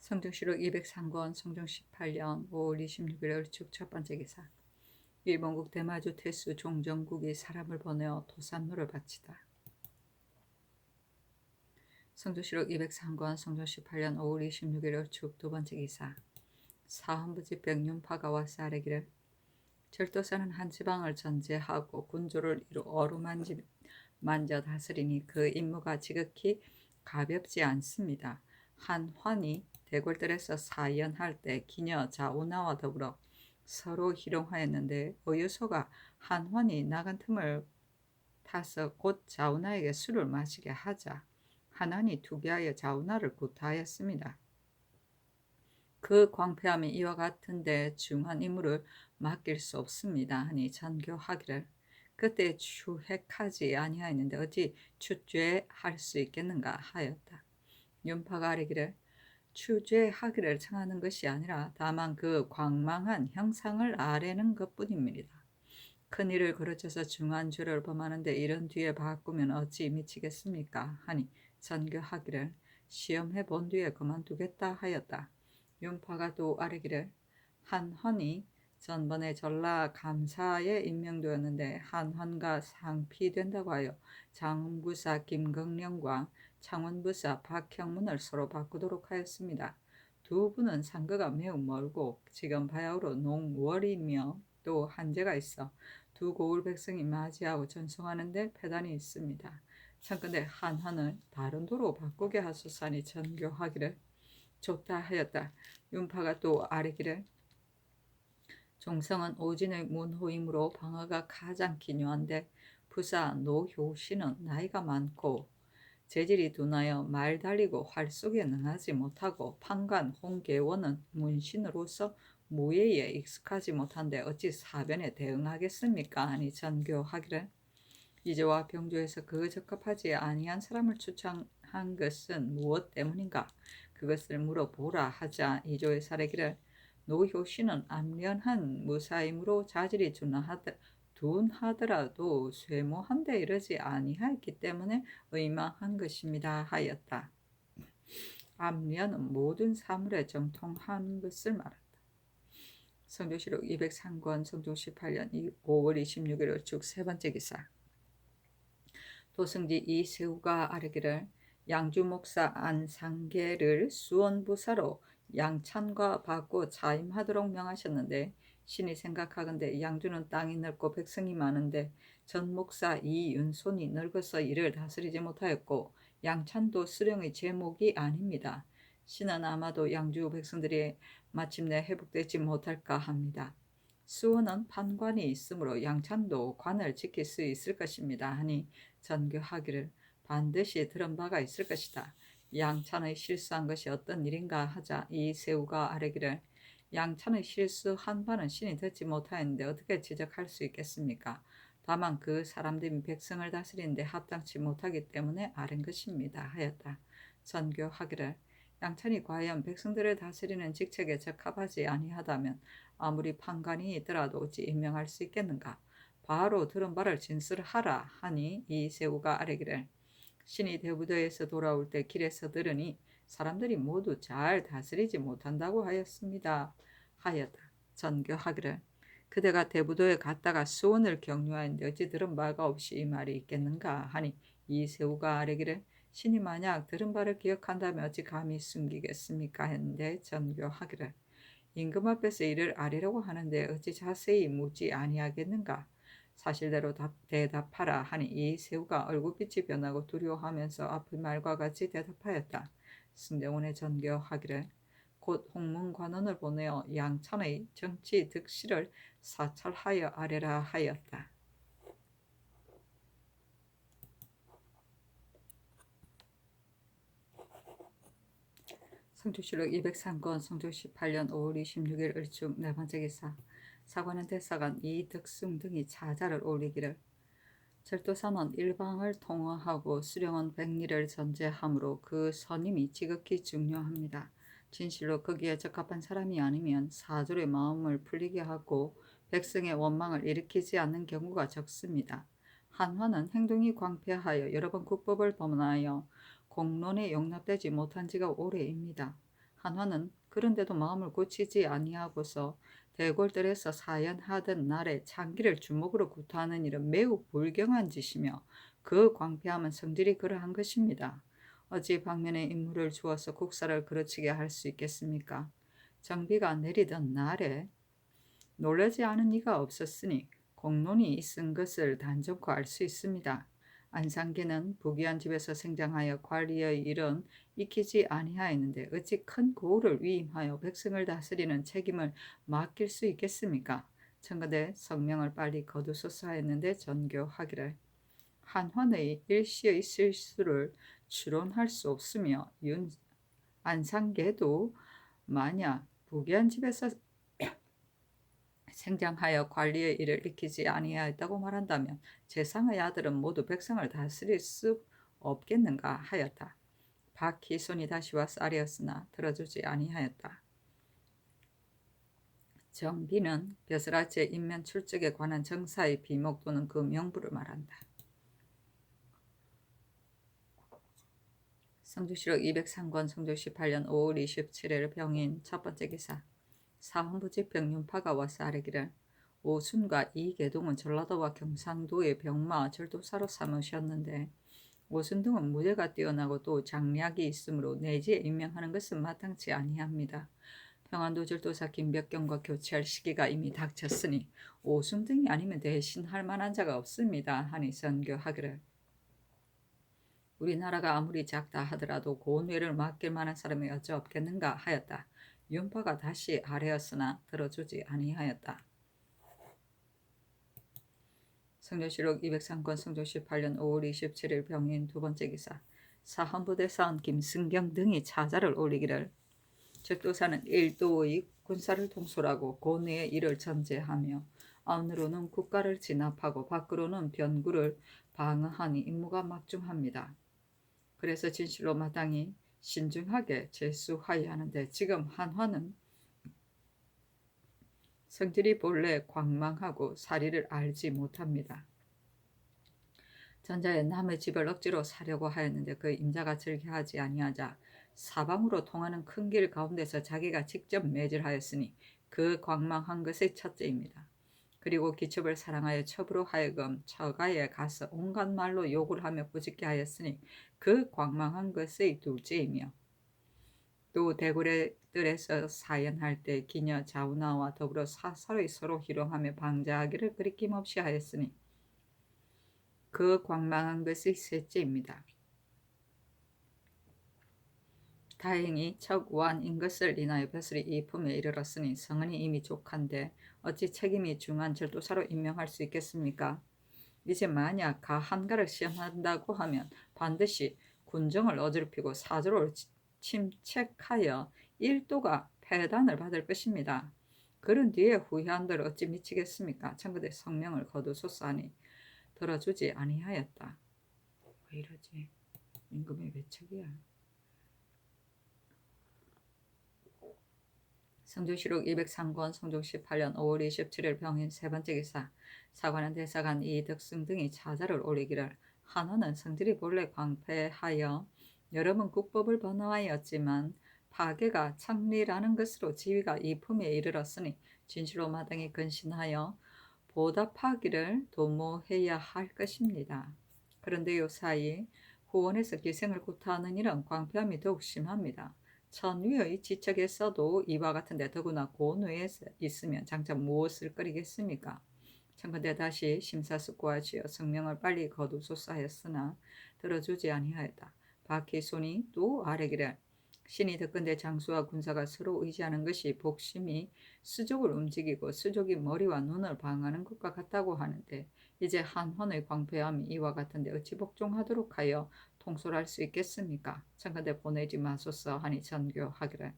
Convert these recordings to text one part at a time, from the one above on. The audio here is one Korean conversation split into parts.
성종시록 203권 성종 18년 5월 26일 을축 첫 번째 기사. 일본국 대마주 태수 종정국이 사람을 보내어 도산노를 바치다. 성종시록 203권 성종 18년 5월 26일 을축 두 번째 기사. 사헌부집병 윤파가 와서 아뢰기를 절도사는 한 지방을 전제하고 군조를 이루 어루만져 다스리니 그 임무가 지극히 가볍지 않습니다. 한 환이 대궐들에서 사연할 때 기녀 자우나와 더불어 서로 희롱하였는데 어유소가 한 환이 나간 틈을 타서 곧 자우나에게 술을 마시게 하자 한 환이 투기하여 자우나를 구타하였습니다. 그 광폐함이 이와 같은데 중한 임무를 맡길 수 없습니다 하니 전교하기를 그때 추핵하지 아니하였는데 어찌 추죄할 수 있겠는가 하였다. 윤파가 아뢰기를 추죄하기를 청하는 것이 아니라 다만 그 광망한 형상을 아뢰는 것뿐입니다. 큰 일을 거르쳐서 중한 죄를 범하는데 이런 뒤에 바꾸면 어찌 미치겠습니까 하니 전교하기를 시험해 본 뒤에 그만두겠다 하였다. 윤파가 또 아뢰기를 한헌이 전번에 전라 감사에 임명되었는데 한헌과 상피된다고 하여 장군부사 김경령과 창원부사 박형문을 서로 바꾸도록 하였습니다. 두 분은 상거가 매우 멀고 지금 바야흐로 농월이며 또 한제가 있어 두 고을 백성이 맞이하고 전송하는데 폐단이 있습니다. 청컨대 한헌을 다른 도로 바꾸게 하소서니 전교하기를 좋다 하였다. 윤파가 또 아뢰기를 종성은 오진의 문호이므로 방어가 가장 기묘한데 부사 노효씨는 나이가 많고 재질이 둔하여 말 달리고 활 쏘기에 능하지 못하고 판관 홍계원은 문신으로서 무예에 익숙하지 못한데 어찌 사변에 대응하겠습니까 하니 전교하기를 이제와 병조에서 그 적합하지 아니한 사람을 추천한 것은 무엇 때문인가 그것을 물어보라 하자 이조의 사례기를 노효씨는 암련한 무사임으로 자질이 둔하더라도 쇠모한데 이르지 아니하였기 때문에 의망한 것입니다 하였다. 암련은 모든 사물에 정통한 것을 말한다. 성조시록 203권 성종 18년 5월 26일 을축 세 번째 기사. 도승지 이세우가 아뢰기를 양주 목사 안상계를 수원부사로 양찬과 받고 자임하도록 명하셨는데 신이 생각하건대 양주는 땅이 넓고 백성이 많은데 전 목사 이윤손이 늙어서 이를 다스리지 못하였고 양찬도 수령의 제목이 아닙니다. 신은 아마도 양주 백성들이 마침내 회복되지 못할까 합니다. 수원은 판관이 있으므로 양찬도 관을 지킬 수 있을 것입니다 하니 전교하기를 반드시 들은 바가 있을 것이다. 양찬의 실수한 것이 어떤 일인가 하자 이세우가 아뢰기를 양찬의 실수한 바는 신이 듣지 못하였는데 어떻게 지적할 수 있겠습니까? 다만 그 사람들이 백성을 다스리는데 합당치 못하기 때문에 아른 것입니다 하였다. 전교하기를 양찬이 과연 백성들을 다스리는 직책에 적합하지 아니하다면 아무리 판관이 있더라도 어찌 임명할 수 있겠는가? 바로 들은 바를 진술하라 하니 이세우가 아뢰기를 신이 대부도에서 돌아올 때 길에서 들으니 사람들이 모두 잘 다스리지 못한다고 하였습니다 하였다. 전교하기를 그대가 대부도에 갔다가 수원을 경유하였는데 어찌 들은 바가 없이 이 말이 있겠는가 하니 이세우가 아뢰기를 신이 만약 들은 바를 기억한다면 어찌 감히 숨기겠습니까 했는데 전교하기를 임금 앞에서 이를 아뢰려고 하는데 어찌 자세히 묻지 아니하겠는가 사실대로 대답하라 하니 이세우가 얼굴빛이 변하고 두려워하면서 앞의 말과 같이 대답하였다. 승정원의 전교하기를 곧 홍문관원을 보내어 양찬의 정치 득실을 사찰하여 아뢰라 하였다. 성조시록 203권 성종 18년 5월 26일 을축 네 번째 기사. 사관은 대사관 이덕승 등이 자자를 올리기를 절도사는 일방을 통화하고 수령은 백리를 전제하므로 그 선임이 지극히 중요합니다. 진실로 거기에 적합한 사람이 아니면 사졸의 마음을 풀리게 하고 백성의 원망을 일으키지 않는 경우가 적습니다. 한화는 행동이 광폐하여 여러 번 국법을 범하여 공론에 용납되지 못한 지가 오래입니다. 한화는 그런데도 마음을 고치지 아니하고서 대궐들에서 사연하던 날에 장기를 주먹으로 구타하는 일은 매우 불경한 짓이며 그 광폐함은 성질이 그러한 것입니다. 어찌 방면에 인물을 주어서 국사를 그르치게 할 수 있겠습니까? 정비가 내리던 날에 놀라지 않은 이가 없었으니 공론이 있은 것을 단정코 알 수 있습니다. 안상계는 부귀한 집에서 생장하여 관리의 일은 익히지 아니하였는데 어찌 큰 고을을 위임하여 백성을 다스리는 책임을 맡길 수 있겠습니까? 청컨대 성명을 빨리 거두소서 하였는데 전교하기를 한환의 일시의 실수를 추론할 수 없으며 안상계도 만약 부귀한 집에서 생장하여 관리의 일을 익히지 아니하였다고 말한다면 제상의 아들은 모두 백성을 다스릴 수 없겠는가 하였다. 박희손이 다시 와서 아뢰었으나 들어주지 아니하였다. 정비는 벼슬아치의 인면 출적에 관한 정사의 비목 또는 그 명부를 말한다. 성주시록 203권 성주시 8년 5월 27일 병인 첫 번째 기사 사헌부 집병 윤파가 와서 아뢰기를 오순과 이계동은 전라도와 경상도의 병마 절도사로 삼으셨는데 오순 등은 무대가 뛰어나고 또 장략이 있으므로 내지에 임명하는 것은 마땅치 아니합니다. 평안도 절도사 김벽경과 교체할 시기가 이미 닥쳤으니 오순 등이 아니면 대신할 만한 자가 없습니다. 하니 선교하기를 우리나라가 아무리 작다 하더라도 고뇌를 맡길 만한 사람이 어찌 없겠는가 하였다. 윤파가 다시 아뢰었으나 들어주지 아니하였다. 성조시록 203권 성조시 8년 5월 27일 병인 두 번째 기사 사헌부대사원 김승경 등이 차자를 올리기를 절도사는 일도의 군사를 통솔하고 고뇌의 일을 전제하며 안으로는 국가를 진압하고 밖으로는 변구를 방어하니 임무가 막중합니다. 그래서 진실로 마땅히 신중하게 제수하여야 하는데 지금 한화는 성질이 본래 광망하고 사리를 알지 못합니다. 전자에 남의 집을 억지로 사려고 하였는데 그 임자가 즐겨하지 아니하자 사방으로 통하는 큰 길 가운데서 자기가 직접 매질하였으니 그 광망한 것의 첫째입니다. 그리고 기첩을 사랑하여 첩으로 하여금 처가에 가서 온갖 말로 욕을 하며 꾸짖게 하였으니 그 광망한 것의 둘째이며 또 대궐들에서 사연할 때 기녀 자우나와 더불어 사사로이 서로 희롱하며 방자하기를 그리낌없이 하였으니 그 광망한 것의 셋째입니다. 다행히 척완인 것을 인하여 벼슬이 이 품에 이르렀으니 성은이 이미 족한데 어찌 책임이 중한 절도사로 임명할 수 있겠습니까? 이제 만약 가 한가를 시험한다고 하면 반드시 군정을 어지럽히고 사조를 침책하여 일도가 패단을 받을 것입니다. 그런 뒤에 후회한들 어찌 미치겠습니까? 청컨대 성명을 거두소서 하니 들어주지 아니하였다. 왜 이러지? 임금의 외척이야. 성조시록 203권 성종시 8년 5월 27일 병인 세 번째 기사 사관원 대사관 이덕승 등이 차자를 올리기를 한화는 성질이 본래 광패하여 여러 번 국법을 번호하였지만 파괴가 창리라는 것으로 지위가 이 품에 이르렀으니 진실로 마땅히 근신하여 보답하기를 도모해야 할 것입니다. 그런데 요사이 후원에서 기생을 구타하는 일은 광패함이 더욱 심합니다. 천위의 지척에서도 이와 같은데 더구나 고뇌에 있으면 장차 무엇을 끓이겠습니까? 청컨대 다시 심사숙고하시어 성명을 빨리 거두소서 하였으나 들어주지 아니하였다. 박희손이 또 아뢰기를 신이 듣건대 장수와 군사가 서로 의지하는 것이 복심이 수족을 움직이고 수족이 머리와 눈을 방하는 것과 같다고 하는데 이제 한헌의 광패함이 이와 같은데 어찌 복종하도록 하여 통솔할 수 있겠습니까? 청컨대 보내지 마소서 하니 전교하기를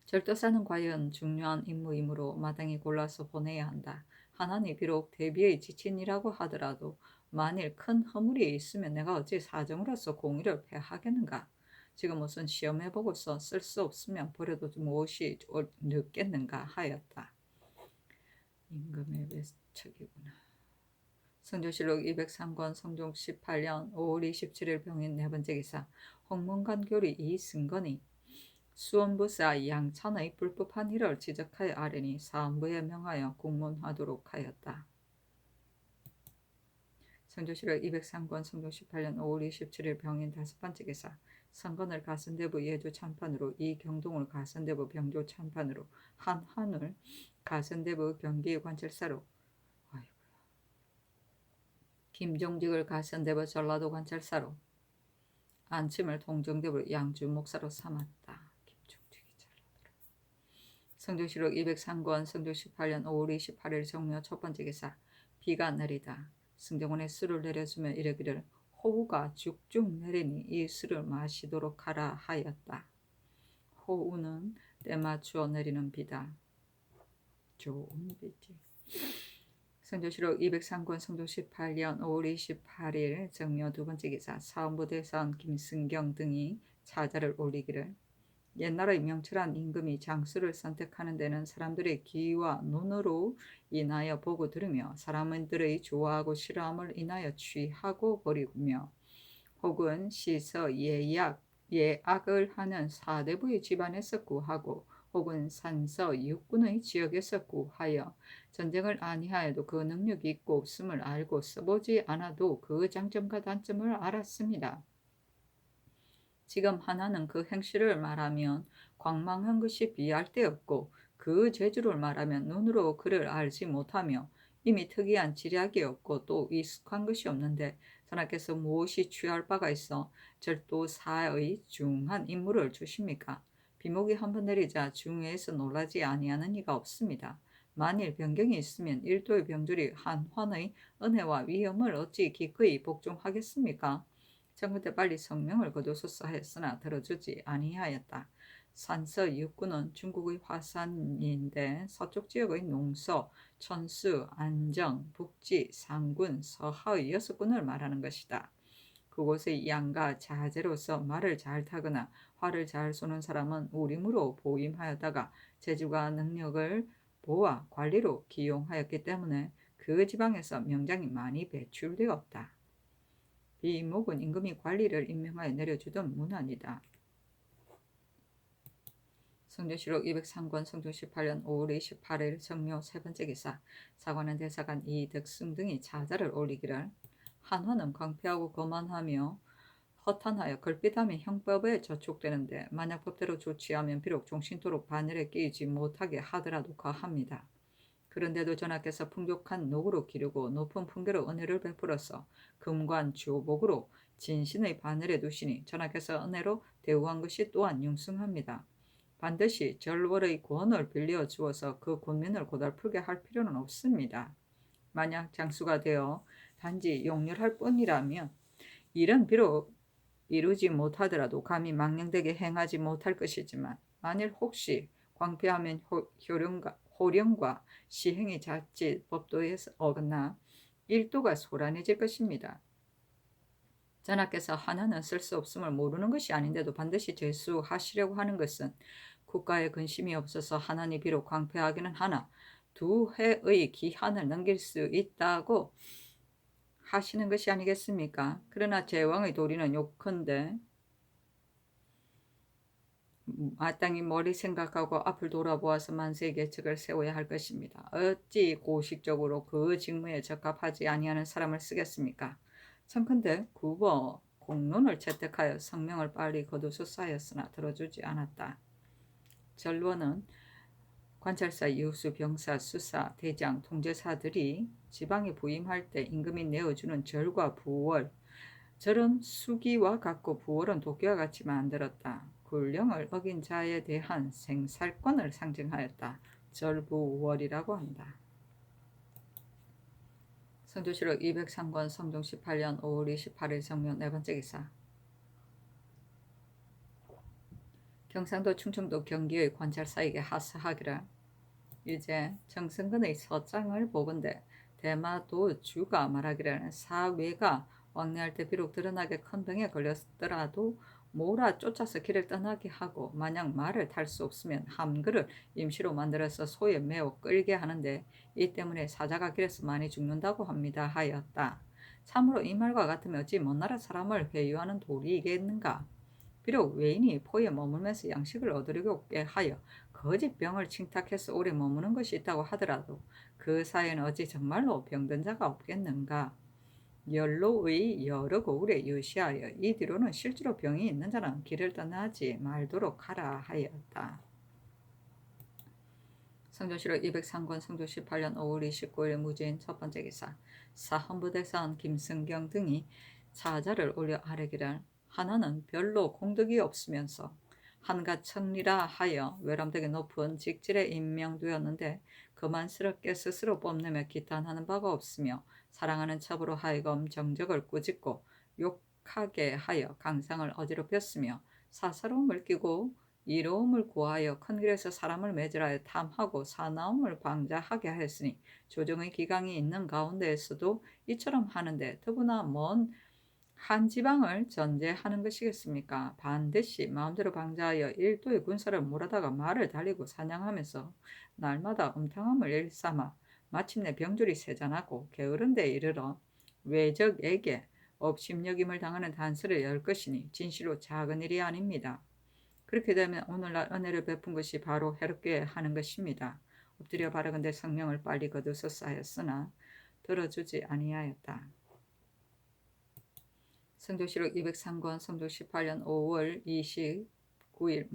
절도사는 과연 중요한 임무이므로 마땅히 골라서 보내야 한다. 하나니 비록 대비의 지친이라고 하더라도 만일 큰 허물이 있으면 내가 어찌 사정으로서 공의를 패하겠는가? 지금 무슨 시험해보고서 쓸 수 없으면 버려도 무엇이 늦겠는가 하였다. 임금의 외척이구나. 성조실록 203권 성종 18년 5월 27일 병인 네 번째 기사 홍문관 교리 이승건이 수원부사 양찬의 불법한 일을 지적하여 아뢰니 사헌부에 명하여 공문하도록 하였다. 성조실록 203권 성종 18년 5월 27일 병인 5번째 기사 선건을 가선대부 예주 참판으로 이경동을 가선대부 병조 참판으로 한한을 가선대부 경기 관찰사로 김종직을 가선대부 전라도 관찰사로 안침을 동정대부 양주 목사로 삼았다. 김종직이 전라도로. 성조실록 203권 성종 18년 5월 28일 정묘 첫 번째 기사 비가 내리다. 승정원에 술을 내려주며 이르기를 호우가 죽죽 내리니 이 술을 마시도록 하라 하였다. 호우는 때맞추어 내리는 비다. 좋은 비지. 성조실록 203권 성종 18년 5월 28일 정묘 두 번째 기사 사헌부 대사원 김승경 등이 차자를 올리기를 옛날의 명철한 임금이 장수를 선택하는 데는 사람들의 귀와 눈으로 인하여 보고 들으며 사람들의 좋아하고 싫어함을 인하여 취하고 버리며 혹은 시서 예악을 하는 사대부의 집안에서 구하고 혹은 산서 육군의 지역에서 구하여 전쟁을 아니하여도 그 능력이 있고 없음을 알고 써보지 않아도 그 장점과 단점을 알았습니다. 지금 하나는 그 행실을 말하면 광망한 것이 비할 데 없고 그 재주를 말하면 눈으로 그를 알지 못하며 이미 특이한 지략이 없고 또 익숙한 것이 없는데 전하께서 무엇이 취할 바가 있어 절도사의 중한 인물을 주십니까? 비목이 한번 내리자 중외에서 놀라지 아니하는 이가 없습니다. 만일 변경이 있으면 일도의 병졸이 한환의 은혜와 위엄을 어찌 기꺼이 복종하겠습니까? 정근때 빨리 성명을 거두소서 하였으나 들어주지 아니하였다. 산서 육군은 중국의 화산인데 서쪽 지역의 농서, 천수, 안정, 북지, 상군, 서하의 6군을 말하는 것이다. 그곳의 양가 자제로서 말을 잘 타거나 활을 잘 쏘는 사람은 우림으로 보임하였다가 재주가 능력을 보아 관리로 기용하였기 때문에 그 지방에서 명장이 많이 배출되었다. 비목은 임금이 관리를 임명하여 내려주던 문안이다. 성조실록 203권 성종 18년 5월 28일 정묘 세 번째 기사 사관원 대사관 이덕승 등이 차자를 올리기를 한화는 광폐하고 거만하며 허탄하여 걸핏하면 형법에 저촉되는데 만약 법대로 조치하면 비록 종신토록 바늘에 끼이지 못하게 하더라도 가합니다. 그런데도 전하께서 풍족한 녹으로 기르고 높은 풍계로 은혜를 베풀어서 금관 주복으로 진신의 바늘에 두시니 전하께서 은혜로 대우한 것이 또한 융숭합니다. 반드시 절월의 권을 빌려 주어서 그 군민을 고달프게 할 필요는 없습니다. 만약 장수가 되어 단지 용렬할 뿐이라면 일은 비록 이루지 못하더라도 감히 망령되게 행하지 못할 것이지만 만일 혹시 광폐하면 호령과 시행이 자칫 법도에서 어긋나 일도가 소란해질 것입니다. 전하께서 하나는 쓸 수 없음을 모르는 것이 아닌데도 반드시 제수하시려고 하는 것은 국가에 근심이 없어서 하나니 비록 광폐하기는 하나 2해의 기한을 넘길 수 있다고 하시는 것이 아니겠습니까? 그러나 제왕의 도리는 요컨대 마땅히 머리 생각하고 앞을 돌아보아서 만세의 계책을 세워야 할 것입니다. 어찌 고식적으로 그 직무에 적합하지 아니하는 사람을 쓰겠습니까? 청컨대 국어 공론을 채택하여 성명을 빨리 거두소서 하였으나 들어주지 않았다. 전론은 관찰사, 이웃수, 병사, 수사, 대장, 통제사들이 지방에 부임할 때 임금이 내어주는 절과 부월, 절은 수기와 같고 부월은 도끼와 같이 만들었다. 굴령을 어긴 자에 대한 생살권을 상징하였다. 절부월이라고 한다. 성조실록 203권 성종 18년 5월 28일 정묘 네 번째 기사 경상도 충청도 경기의 관찰사에게 하사하기를 이제 정승근의 서장을 보건대 대마도 주가 말하기를 사외가 왕래할 때 비록 드러나게 큰 병에 걸렸더라도 몰아 쫓아서 길을 떠나게 하고 만약 말을 탈 수 없으면 함그를 임시로 만들어서 소에 매어 끌게 하는데 이 때문에 사자가 길에서 많이 죽는다고 합니다 하였다. 참으로 이 말과 같으면 어찌 먼 나라 사람을 회유하는 도리이겠는가? 비록 외인이 포에 머물면서 양식을 얻으려고 하여 거짓 병을 칭탁해서 오래 머무는 것이 있다고 하더라도 그 사이에는 어찌 정말로 병든 자가 없겠는가? 연로의 여러 고울에 유시하여 이 뒤로는 실제로 병이 있는 자는 길을 떠나지 말도록 하라 하였다. 성조실록 203권 성조 18년 5월 29일 무죄인 첫 번째 기사. 사헌부대사원 김승경 등이 사자를 올려 아뢰기를 하나는 별로 공덕이 없으면서 한갓 청리라 하여 외람되게 높은 직질에 임명되었는데 그만스럽게 스스로 뽐내며 기탄하는 바가 없으며 사랑하는 첩으로 하여금 정적을 꾸짖고 욕하게 하여 강상을 어지럽혔으며 사사로움을 끼고 이로움을 구하여 큰 길에서 사람을 매질하여 탐하고 사나움을 방자하게 하였으니 조정의 기강이 있는 가운데에서도 이처럼 하는데 더구나 먼 한 지방을 전제하는 것이겠습니까? 반드시 마음대로 방자하여 일도의 군사를 몰아다가 말을 달리고 사냥하면서 날마다 음탕함을 일삼아 마침내 병졸이 세잔하고 게으른 데 이르러 외적에게 업심여김을 당하는 단서를 열 것이니 진실로 작은 일이 아닙니다. 그렇게 되면 오늘날 은혜를 베푼 것이 바로 해롭게 하는 것입니다. 엎드려 바라건대 성령을 빨리 거두소서 하였으나 들어주지 아니하였다. 성조실록 203권 성조 18년 5월 29일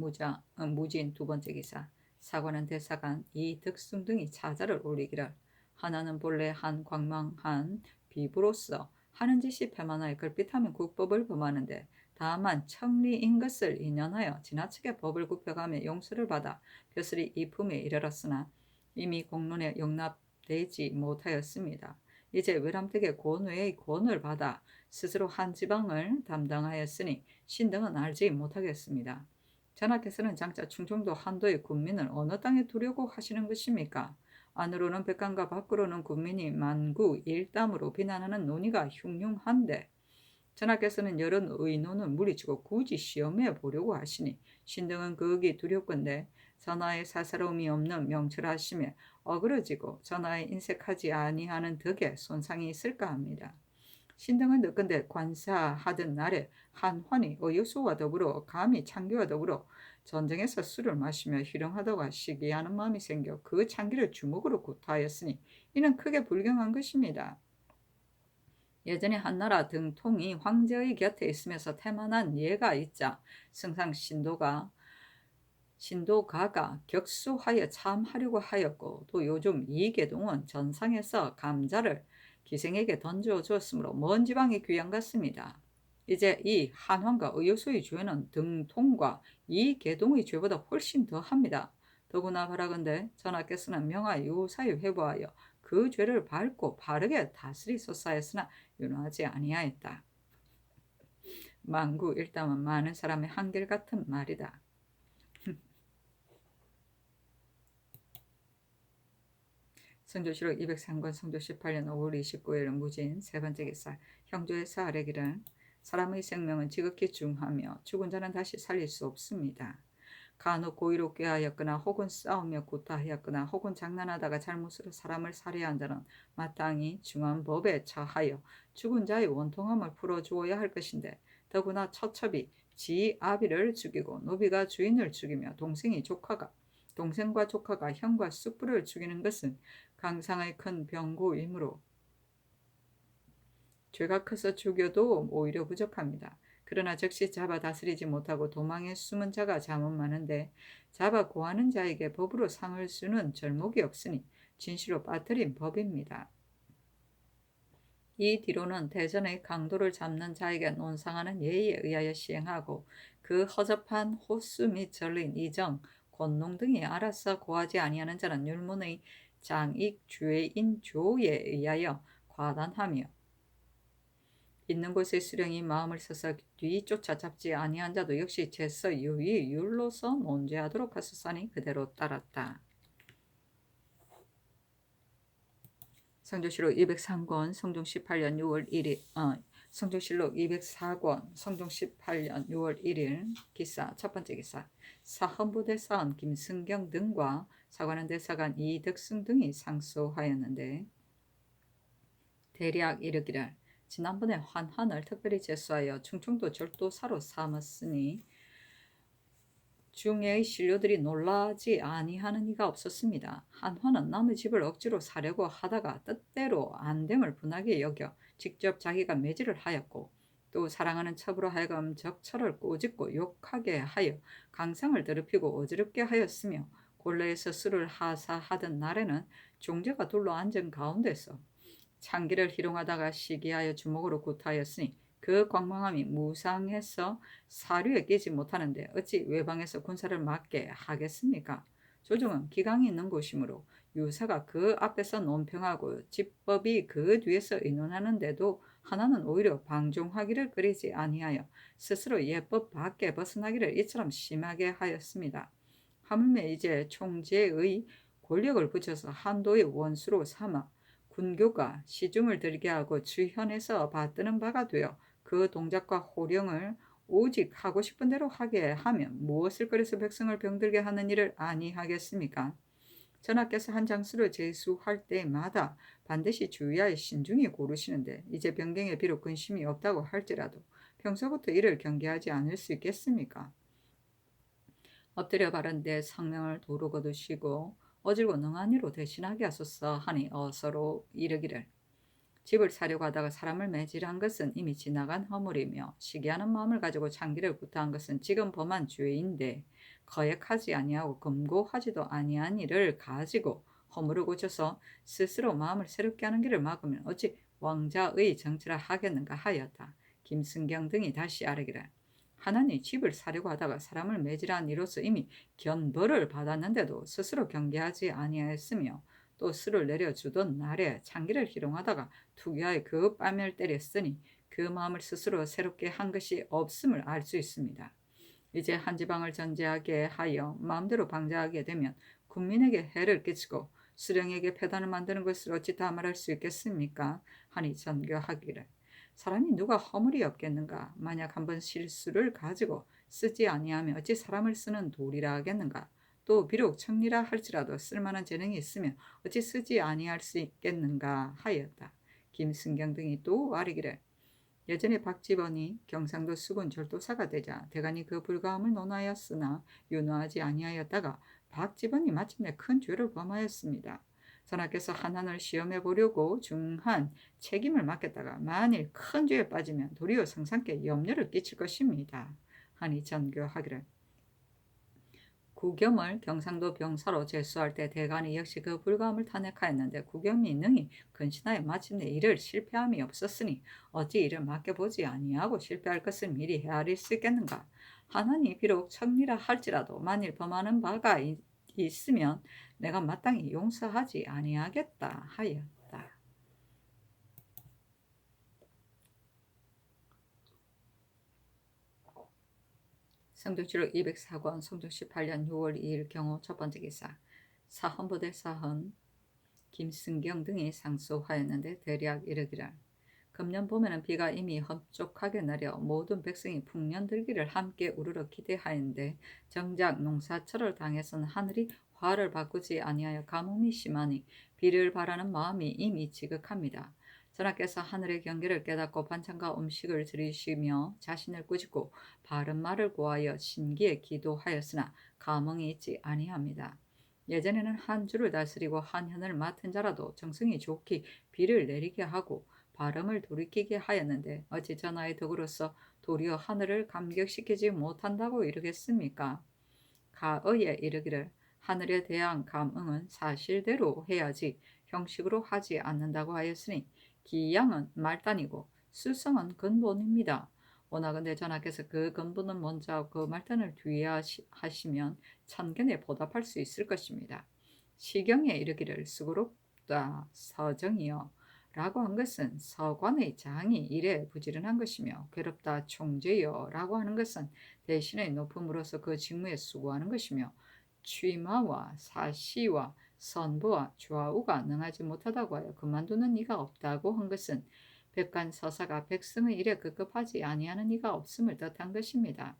무진 두 번째 기사. 사관은 대사관 이득승 등이 차자를 올리기를 하나는 본래 한 광망한 비부로서 하는 짓이 패만하여 걸핏하면 국법을 범하는데 다만 청리인 것을 인연하여 지나치게 법을 굽혀가며 용서를 받아 벼슬이 이 품에 이르렀으나 이미 공론에 용납되지 못하였습니다. 이제 외람되게 권외의 권을 받아 스스로 한 지방을 담당하였으니 신등은 알지 못하겠습니다. 전하께서는 장차 충청도 한도의 군민을 어느 땅에 두려고 하시는 것입니까? 안으로는 백관과 밖으로는 군민이 만구 일담으로 비난하는 논의가 흉흉한데 전하께서는 여러 의논을 물리치고 굳이 시험해 보려고 하시니 신등은 그윽이 두렵건대 전하의 사사로움이 없는 명철하심에 어그러지고 전하의 인색하지 아니하는 덕에 손상이 있을까 합니다. 신등은 늦건대 관사하던 날에 한환이 어유소와 더불어 감히 창기와 더불어 전쟁에서 술을 마시며 희롱하다가 시기하는 마음이 생겨 그 창기를 주먹으로 구타하였으니 이는 크게 불경한 것입니다. 예전에 한나라 등통이 황제의 곁에 있으면서 태만한 예가 있자 승상 신도가가 격수하여 참하려고 하였고 또 요즘 이계동은 전상에서 감자를 기생에게 던져주었으므로 먼 지방의 귀양 같습니다. 이제 이 한환과 의효소의 죄는 등통과 이계동의 죄보다 훨씬 더합니다. 더구나 바라건대 전하께서는 명하 요사에 회부하여 그 죄를 밟고 바르게 다스리소서 하였으나 윤호하지 아니하였다. 만구 일담은 많은 사람의 한결같은 말이다. 성조실록 203권 성조 18년 5월 29일 무진 세 번째 기사. 형조에서 아뢰기를 사람의 생명은 지극히 중하며 죽은 자는 다시 살릴 수 없습니다. 간혹 고의로 꾀하였거나 혹은 싸우며 구타하였거나 혹은 장난하다가 잘못으로 사람을 살해한 자는 마땅히 중한 법에 처하여 죽은 자의 원통함을 풀어주어야 할 것인데 더구나 처첩이 지 아비를 죽이고 노비가 주인을 죽이며 동생과 조카가 형과 쑥부를 죽이는 것은 강상의 큰 병고이므로 죄가 커서 죽여도 오히려 부족합니다. 그러나 즉시 잡아 다스리지 못하고 도망에 숨은 자가 잠은 많은데 잡아 고하는 자에게 법으로 상을 주는 절목이 없으니 진실로 빠뜨린 법입니다. 이 뒤로는 대전의 강도를 잡는 자에게 논상하는 예의에 의하여 시행하고 그 허접한 호수 및 전린 이정, 권농 등이 알아서 고하지 아니하는 자는 율문의 장익 죄인 조에 의하여 과단하며 있는 곳에 수령이 마음을 써서 뒤쫓아 잡지 아니한 자도 역시 제서 유의 율로서 논죄하도록 하소서니 그대로 따랐다. 성조실록 203권 성종 18년 6월 1일 성조실록 204권 성종 18년 6월 1일 기사 첫 번째 기사. 사헌부대사원 김승경 등과 사관원 대사관 이득승 등이 상소하였는데 대략 이르기를 지난번에 환한을 특별히 제수하여 충청도 절도사로 삼았으니 중에의 신료들이 놀라지 아니하는 이가 없었습니다. 한화는 남의 집을 억지로 사려고 하다가 뜻대로 안됨을 분하게 여겨 직접 자기가 매질을 하였고, 또 사랑하는 첩으로 하여금 적철을 꼬집고 욕하게 하여 강상을 더럽히고 어지럽게 하였으며, 곤레에서 술을 하사하던 날에는 종제가 둘러 앉은 가운데서 창기를 희롱하다가 시기하여 주먹으로 굿하였으니 그 광망함이 무상해서 사류에 끼지 못하는데 어찌 외방에서 군사를 맡게 하겠습니까? 조정은 기강이 있는 곳이므로 유사가 그 앞에서 논평하고 집법이 그 뒤에서 의논하는데도 하나는 오히려 방종하기를 그리지 아니하여 스스로 예법 밖에 벗어나기를 이처럼 심하게 하였습니다. 하물며 이제 총재의 권력을 붙여서 한도의 원수로 삼아 군교가 시중을 들게 하고 주현에서 받드는 바가 되어 그 동작과 호령을 오직 하고 싶은 대로 하게 하면 무엇을 그래서 백성을 병들게 하는 일을 아니하겠습니까? 전하께서 한 장수를 제수할 때마다 반드시 주의하여 신중히 고르시는데 이제 변경에 비록 근심이 없다고 할지라도 평소부터 이를 경계하지 않을 수 있겠습니까? 엎드려 바른데 상명을 도로 거두시고 어질고 능한 이로 대신하게 하소서 하니 어서로 이르기를, 집을 사려고 하다가 사람을 매질한 것은 이미 지나간 허물이며 시기하는 마음을 가지고 창기를 구타한 것은 지금 범한 죄인데, 거액하지 아니하고 금고하지도 아니한 일을 가지고 허물을 고쳐서 스스로 마음을 새롭게 하는 길을 막으면 어찌 왕자의 정치라 하겠는가 하였다. 김승경 등이 다시 아뢰기를, 하나님 집을 사려고 하다가 사람을 매질한 이로써 이미 견벌을 받았는데도 스스로 경계하지 아니하였으며, 또 술을 내려주던 날에 창기를 희롱하다가 투기하여 그 뺨을 때렸으니 그 마음을 스스로 새롭게 한 것이 없음을 알 수 있습니다. 이제 한 지방을 전제하게 하여 마음대로 방자하게 되면 국민에게 해를 끼치고 수령에게 폐단을 만드는 것을 어찌 다 말할 수 있겠습니까? 하니 전교하기를, 사람이 누가 허물이 없겠는가? 만약 한번 실수를 가지고 쓰지 아니하면 어찌 사람을 쓰는 도리라 하겠는가? 또 비록 청리라 할지라도 쓸만한 재능이 있으면 어찌 쓰지 아니할 수 있겠는가 하였다. 김승경 등이 또 아뢰기를, 예전에 박지원이 경상도 수군 절도사가 되자 대간이 그 불가함을 논하였으나 윤호하지 아니하였다가 박지원이 마침내 큰 죄를 범하였습니다. 전하께서 한한을 시험해 보려고 중한 책임을 맡겼다가 만일 큰 죄에 빠지면 도리어 성상께 염려를 끼칠 것입니다. 하니 전교하기를, 구겸을 경상도 병사로 제수할 때 대간이 역시 그 불가함을 탄핵하였는데 구겸이 능히 근신하여 마침내 이를 실패함이 없었으니 어찌 이를 맡겨보지 아니하고 실패할 것을 미리 헤아릴 수 있겠는가? 하나니 비록 청리라 할지라도 만일 범하는 바가 있으면 내가 마땅히 용서하지 아니하겠다 하였다. 성종실록 204권 성종 18년 6월 2일 경우 첫 번째 기사. 사헌부대 사헌 김승경 등이 상소하였는데 대략 이르기를, 금년 봄에는 비가 이미 험족하게 내려 모든 백성이 풍년 들기를 함께 우르르 기대하였는데 정작 농사철을 당해서는 하늘이 화를 바꾸지 아니하여 가뭄이 심하니 비를 바라는 마음이 이미 지극합니다. 전하께서 하늘의 경계를 깨닫고 반찬과 음식을 들이시며 자신을 꾸짖고 바른 말을 구하여 신기에 기도하였으나 감흥이 있지 아니합니다. 예전에는 한 주를 다스리고 한 현을 맡은 자라도 정성이 좋게 비를 내리게 하고 발음을 돌이키게 하였는데 어찌 전하의 덕으로서 도리어 하늘을 감격시키지 못한다고 이르겠습니까? 가의에 이르기를, 하늘에 대한 감응은 사실대로 해야지 형식으로 하지 않는다고 하였으니 기양은 말단이고 수성은 근본입니다. 원하건대 전하께서 그 근본은 먼저 그 말단을 뒤에 하시면 참견에 보답할 수 있을 것입니다. 시경에 이르기를, 수고롭다 서정이여 라고 한 것은 서관의 장이 일에 부지런한 것이며, 괴롭다 총재여 라고 하는 것은 대신의 높음으로써 그 직무에 수고하는 것이며, 취마와 사시와 선보와 좌우가 능하지 못하다고 하여 그만두는 이가 없다고 한 것은 백관서사가 백성의 일에 급급하지 아니하는 이가 없음을 뜻한 것입니다.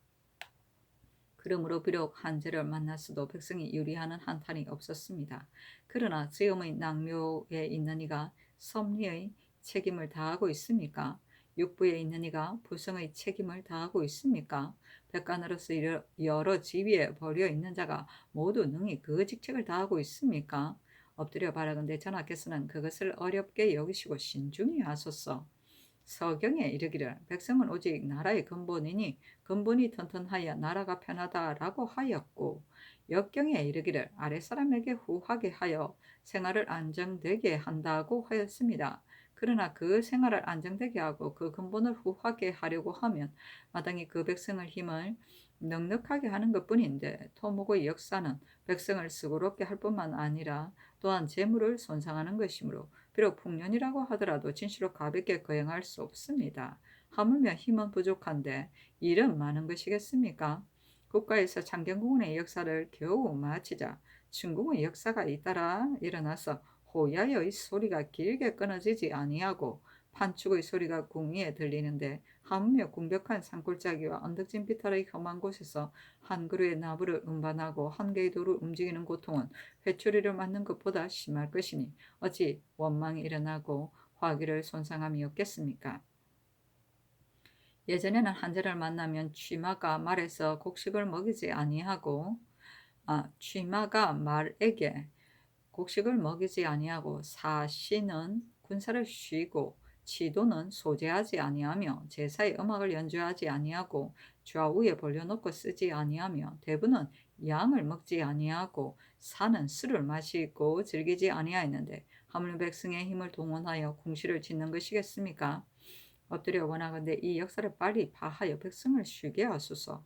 그러므로 비록 한제를 만났어도 백성이 유리하는 한탄이 없었습니다. 그러나 지금의 낭묘에 있는 이가 섭리의 책임을 다하고 있습니까? 육부에 있는 이가 부성의 책임을 다하고 있습니까? 백관으로서 여러 지위에 벌여 있는 자가 모두 능히 그 직책을 다하고 있습니까? 엎드려 바라건대 전하께서는 그것을 어렵게 여기시고 신중히 하소서. 서경에 이르기를 백성은 오직 나라의 근본이니 근본이 튼튼하여 나라가 편하다라고 하였고, 역경에 이르기를 아랫사람에게 후하게 하여 생활을 안정되게 한다고 하였습니다. 그러나 그 생활을 안정되게 하고 그 근본을 후하게 하려고 하면 마땅히 그 백성의 힘을 넉넉하게 하는 것뿐인데, 토목의 역사는 백성을 수고롭게 할 뿐만 아니라 또한 재물을 손상하는 것이므로 비록 풍년이라고 하더라도 진실로 가볍게 거행할 수 없습니다. 하물며 힘은 부족한데 일은 많은 것이겠습니까? 국가에서 창경궁의 역사를 겨우 마치자 중궁의 역사가 잇따라 일어나서 호야의 소리가 길게 끊어지지 아니하고 판축의 소리가 궁 위에 들리는데, 하물며 궁벽한 산골짜기와 언덕진 비탈의 험한 곳에서 한 그루의 나무를 운반하고 한 개의 돌을 움직이는 고통은 회초리를 맞는 것보다 심할 것이니 어찌 원망이 일어나고 화기를 손상함이 없겠습니까? 예전에는 한자를 만나면 취마가 말에서 곡식을 먹이지 아니하고 취마가 말에게 곡식을 먹이지 아니하고 사시는 군사를 쉬고 치도는 소재하지 아니하며 제사의 음악을 연주하지 아니하고 좌우에 벌려놓고 쓰지 아니하며 대부는 양을 먹지 아니하고 사는 술을 마시고 즐기지 아니하였는데 하물며 백성의 힘을 동원하여 궁시를 짓는 것이겠습니까? 엎드려 원하건대 이 역사를 빨리 파하여 백성을 쉬게 하소서.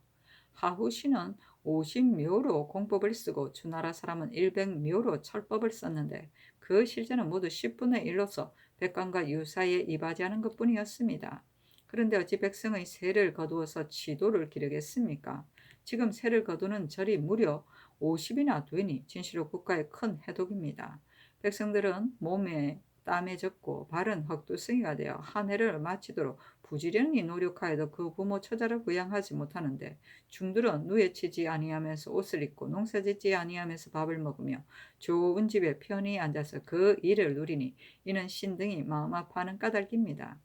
하후시는 50묘로 공법을 쓰고 주나라 사람은 100묘로 철법을 썼는데 그 실제는 모두 10분의 1로서 백관과 유사에 이바지하는 것뿐이었습니다. 그런데 어찌 백성의 세를 거두어서 지도를 기르겠습니까? 지금 세를 거두는 절이 무려 50이나 되니 진실로 국가의 큰 해독입니다. 백성들은 몸에 땀에 젖고 발은 헛두성이가 되어 한 해를 마치도록 부지런히 노력하여도 그 부모 처자를 부양하지 못하는데, 중들은 누에 치지 아니하면서 옷을 입고 농사짓지 아니하면서 밥을 먹으며 좋은 집에 편히 앉아서 그 일을 누리니 이는 신등이 마음 아파하는 까닭입니다.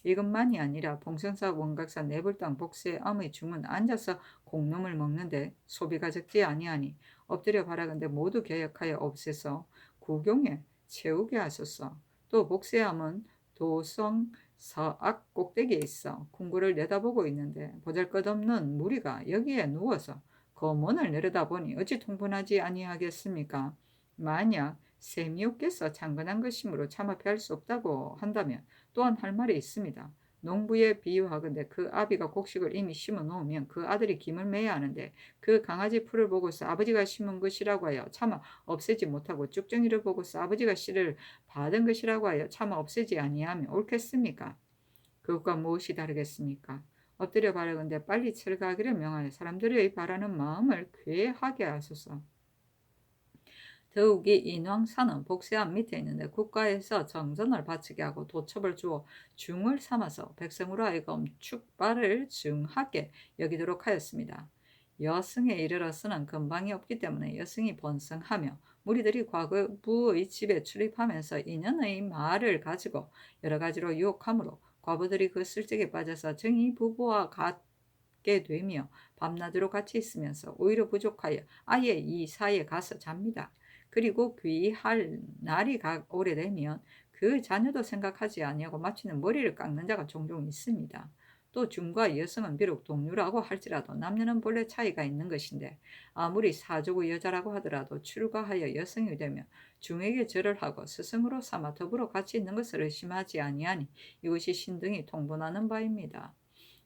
이것만이 아니라 봉선사 원각사 내불당 복세 암의 중은 앉아서 공놈을 먹는데 소비가 적지 아니하니 엎드려 바라건대 모두 개혁하여 없애서 구경에 채우게 하소서. 또 복세암은 도성 서악 꼭대기에 있어 궁궐을 내다보고 있는데 보잘것없는 무리가 여기에 누워서 거문을 내려다보니 어찌 통분하지 아니하겠습니까? 만약 세미옥께서 창건한 것이므로 차마 피할 수 없다고 한다면 또한 할 말이 있습니다. 농부에 비유하건대 그 아비가 곡식을 이미 심어 놓으면 그 아들이 김을 매야 하는데 그 강아지 풀을 보고서 아버지가 심은 것이라고 하여 차마 없애지 못하고 쭉정이를 보고서 아버지가 씨를 받은 것이라고 하여 차마 없애지 아니하면 옳겠습니까? 그것과 무엇이 다르겠습니까? 엎드려 바라건대 빨리 철거하기를 명하여 사람들의 바라는 마음을 쾌하게 하소서. 더욱이 인왕산은 복세암 밑에 있는데 국가에서 정전을 바치게 하고 도첩을 주어 중을 삼아서 백성으로 하여금 축발을 증하게 여기도록 하였습니다. 여승에 이르러서는 근방이 없기 때문에 여승이 번성하며 무리들이 과부의 집에 출입하면서 인연의 말을 가지고 여러 가지로 유혹하므로 과부들이 그 쓸적에 빠져서 정의 부부와 같게 되며 밤낮으로 같이 있으면서 오히려 부족하여 아예 이 사이에 가서 잡니다. 그리고 귀할 날이 오래되면 그 자녀도 생각하지 아니하고 마치는 머리를 깎는 자가 종종 있습니다. 또 중과 여성은 비록 동류라고 할지라도 남녀는 본래 차이가 있는 것인데 아무리 사족의 여자라고 하더라도 출가하여 여성이 되면 중에게 절을 하고 스승으로 삼아 더불어 같이 있는 것을 의심하지 아니하니 이것이 신등이 통본하는 바입니다.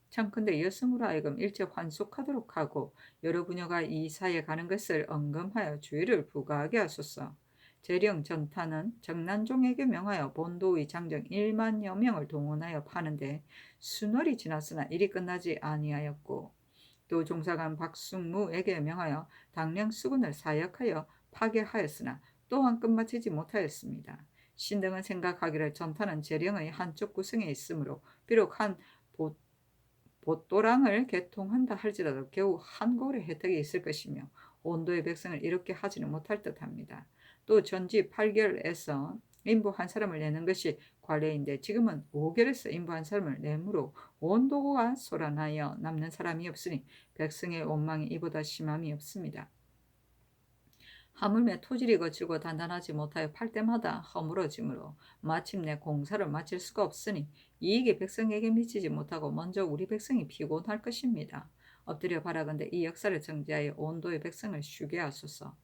참컨대 여성으로 하여금 일제 환속하도록 하고 여러 부녀가 이 사이에 가는 것을 언금하여 주의를 부과하게 하소서. 재령 전타는 정난종에게 명하여 본도의 장정 1만여 명을 동원하여 파는데 수월이 지났으나 일이 끝나지 아니하였고, 또 종사관 박숙무에게 명하여 당량 수군을 사역하여 파괴하였으나 또한 끝마치지 못하였습니다. 신등은 생각하기를 전타는 재령의 한쪽 구성에 있으므로 비록 한 보또랑을 개통한다 할지라도 겨우 한 골의 혜택이 있을 것이며 온도의 백성을 이렇게 하지는 못할 듯합니다. 또 전지 8결에서 인부 한 사람을 내는 것이 관례인데 지금은 5개월에서 인부 한 사람을 내므로 온 도가 솟아나여 남는 사람이 없으니 백성의 원망이 이보다 심함이 없습니다. 하물며 토질이 거칠고 단단하지 못하여 팔 때마다 허물어지므로 마침내 공사를 마칠 수가 없으니 이익이 백성에게 미치지 못하고 먼저 우리 백성이 피곤할 것입니다. 엎드려 바라건대 이 역사를 정지하여 온도의 백성을 쉬게 하소서.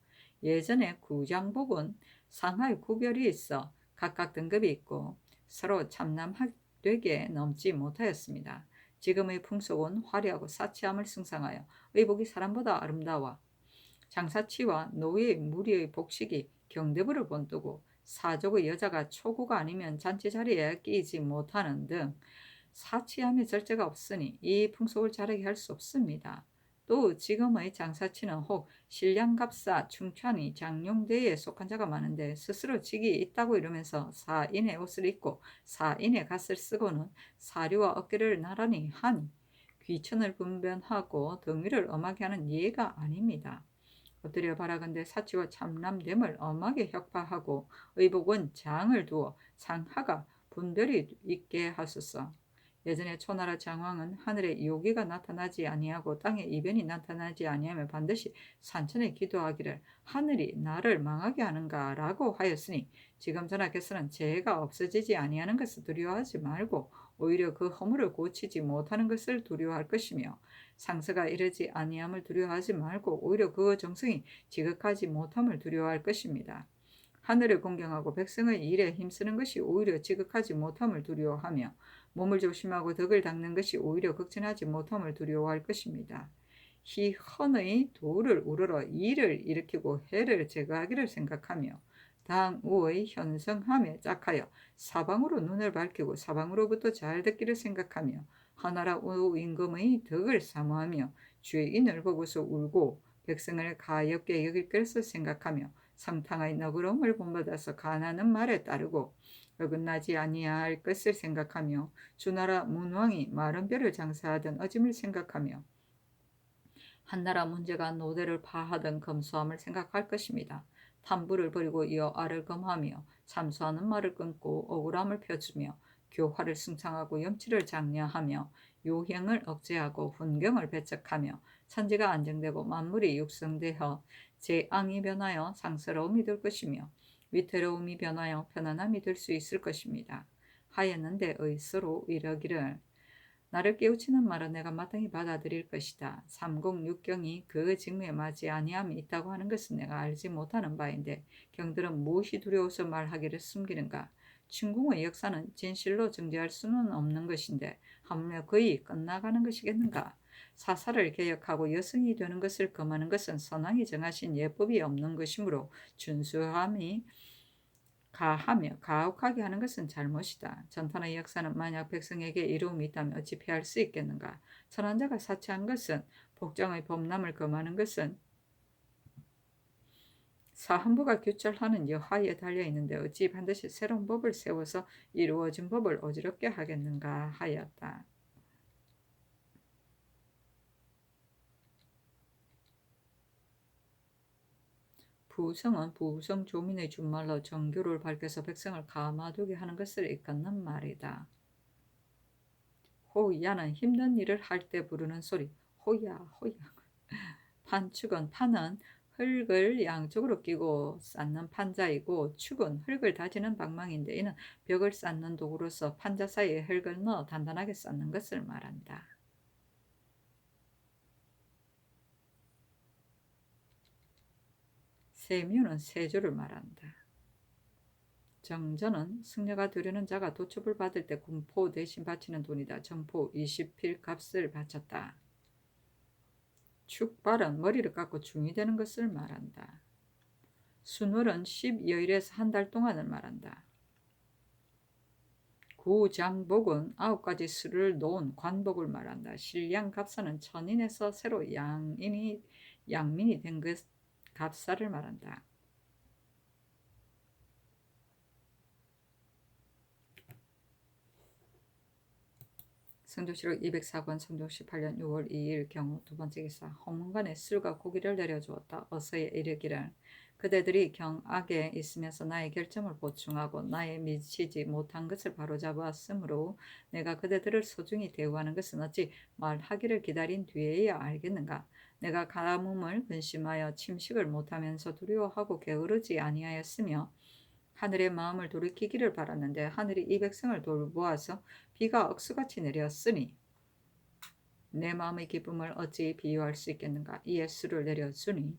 예전에 구장복은 상하의 구별이 있어 각각 등급이 있고 서로 참남되게 넘지 못하였습니다. 지금의 풍속은 화려하고 사치함을 승상하여 의복이 사람보다 아름다워 장사치와 노예의 무리의 복식이 경대부를 본뜨고 사족의 여자가 초구가 아니면 잔치 자리에 끼지 못하는 등 사치함의 절제가 없으니 이 풍속을 자라게 할 수 없습니다. 또 지금의 장사치는 혹 신량갑사 충찬이 장룡대에 속한 자가 많은데 스스로 직이 있다고 이러면서 사인의 옷을 입고 사인의 갓을 쓰고는 사류와 어깨를 나란히 하니 귀천을 분변하고 등위를 엄하게 하는 예가 아닙니다. 엎드려 바라건대 사치와 참남됨을 엄하게 혁파하고 의복은 장을 두어 상하가 분별이 있게 하소서. 예전에 초나라 장왕은 하늘에 요기가 나타나지 아니하고 땅에 이변이 나타나지 아니하면 반드시 산천에 기도하기를 하늘이 나를 망하게 하는가라고 하였으니 지금 전하께서는 재해가 없어지지 아니하는 것을 두려워하지 말고 오히려 그 허물을 고치지 못하는 것을 두려워할 것이며 상서가 이르지 아니함을 두려워하지 말고 오히려 그 정성이 지극하지 못함을 두려워할 것입니다. 하늘을 공경하고 백성의 일에 힘쓰는 것이 오히려 지극하지 못함을 두려워하며 몸을 조심하고 덕을 닦는 것이 오히려 극진하지 못함을 두려워할 것입니다. 희헌의 도를 우러러 이를 일으키고 해를 제거하기를 생각하며 당우의 현성함에 짝하여 사방으로 눈을 밝히고 사방으로부터 잘 듣기를 생각하며 하나라 우임금의 덕을 사모하며 주의 인을 보고서 울고 백성을 가엾게 여길 것을 생각하며 성탕의 너그러움을 본받아서 가난한 말에 따르고 어긋나지 아니할 것을 생각하며 주나라 문왕이 마른 뼈를 장사하던 어짐을 생각하며 한나라 문제가 노대를 파하던 검소함을 생각할 것입니다. 탐부를 버리고 여아를 검하며 참소하는 말을 끊고 억울함을 펴주며 교화를 승창하고 염치를 장려하며 요행을 억제하고 훈경을 배척하며 천지가 안정되고 만물이 육성되어 재앙이 변하여 상스러움이 될 것이며 위태로움이 변하여 편안함이 될 수 있을 것입니다. 하였는데 의서로 이러기를 나를 깨우치는 말은 내가 마땅히 받아들일 것이다. 삼공육경이 그 직무에 맞지 아니함이 있다고 하는 것은 내가 알지 못하는 바인데 경들은 무엇이 두려워서 말하기를 숨기는가? 침궁의 역사는 진실로 정죄할 수는 없는 것인데 하물며 거의 끝나가는 것이겠는가? 사사를 개혁하고 여성이 되는 것을 금하는 것은 선왕이 정하신 예법이 없는 것이므로 준수함이 가하며 가혹하게 하는 것은 잘못이다. 전탄의 역사는 만약 백성에게 이로움이 있다면 어찌 피할 수 있겠는가? 선한 자가 사치한 것은 복정의 범람을 금하는 것은 사헌부가 규철하는 여하에 달려있는데 어찌 반드시 새로운 법을 세워서 이루어진 법을 어지럽게 하겠는가 하였다. 부성은 부성 조민의 준말로 정교를 밝혀서 백성을 가마두게 하는 것을 이끄는 말이다. 호야는 힘든 일을 할 때 부르는 소리. 호야 호야. 판축은 판은 흙을 양쪽으로 끼고 쌓는 판자이고 축은 흙을 다지는 방망인데 이는 벽을 쌓는 도구로서 판자 사이에 흙을 넣어 단단하게 쌓는 것을 말한다. 세묘는 세조를 말한다. 정전은 승려가 되려는 자가 도첩을 받을 때 군포 대신 바치는 돈이다. 정포 20필 값을 바쳤다. 축발은 머리를 깎고 중이 되는 것을 말한다. 순월은 10여일에서 한 달 동안을 말한다. 구장복은 9가지 수를 놓은 관복을 말한다. 신량갑사는 천인에서 새로 양민이 된 것 갑사를 말한다. 성조실록 204권 성종 18년 6월 2일 경우 두 번째 기사. 홍문관에 술과 고기를 내려주었다. 어서에 이르기를 그대들이 경악에 있으면서 나의 결점을 보충하고 나의 미치지 못한 것을 바로잡았으므로 내가 그대들을 소중히 대우하는 것은 어찌 말하기를 기다린 뒤에야 알겠는가. 내가 가뭄을 근심하여 침식을 못하면서 두려워하고 게으르지 아니하였으며 하늘의 마음을 돌이키기를 바랐는데 하늘이 이 백성을 돌보아서 비가 억수같이 내렸으니 내 마음의 기쁨을 어찌 비유할 수 있겠는가. 이에 수를 내려주니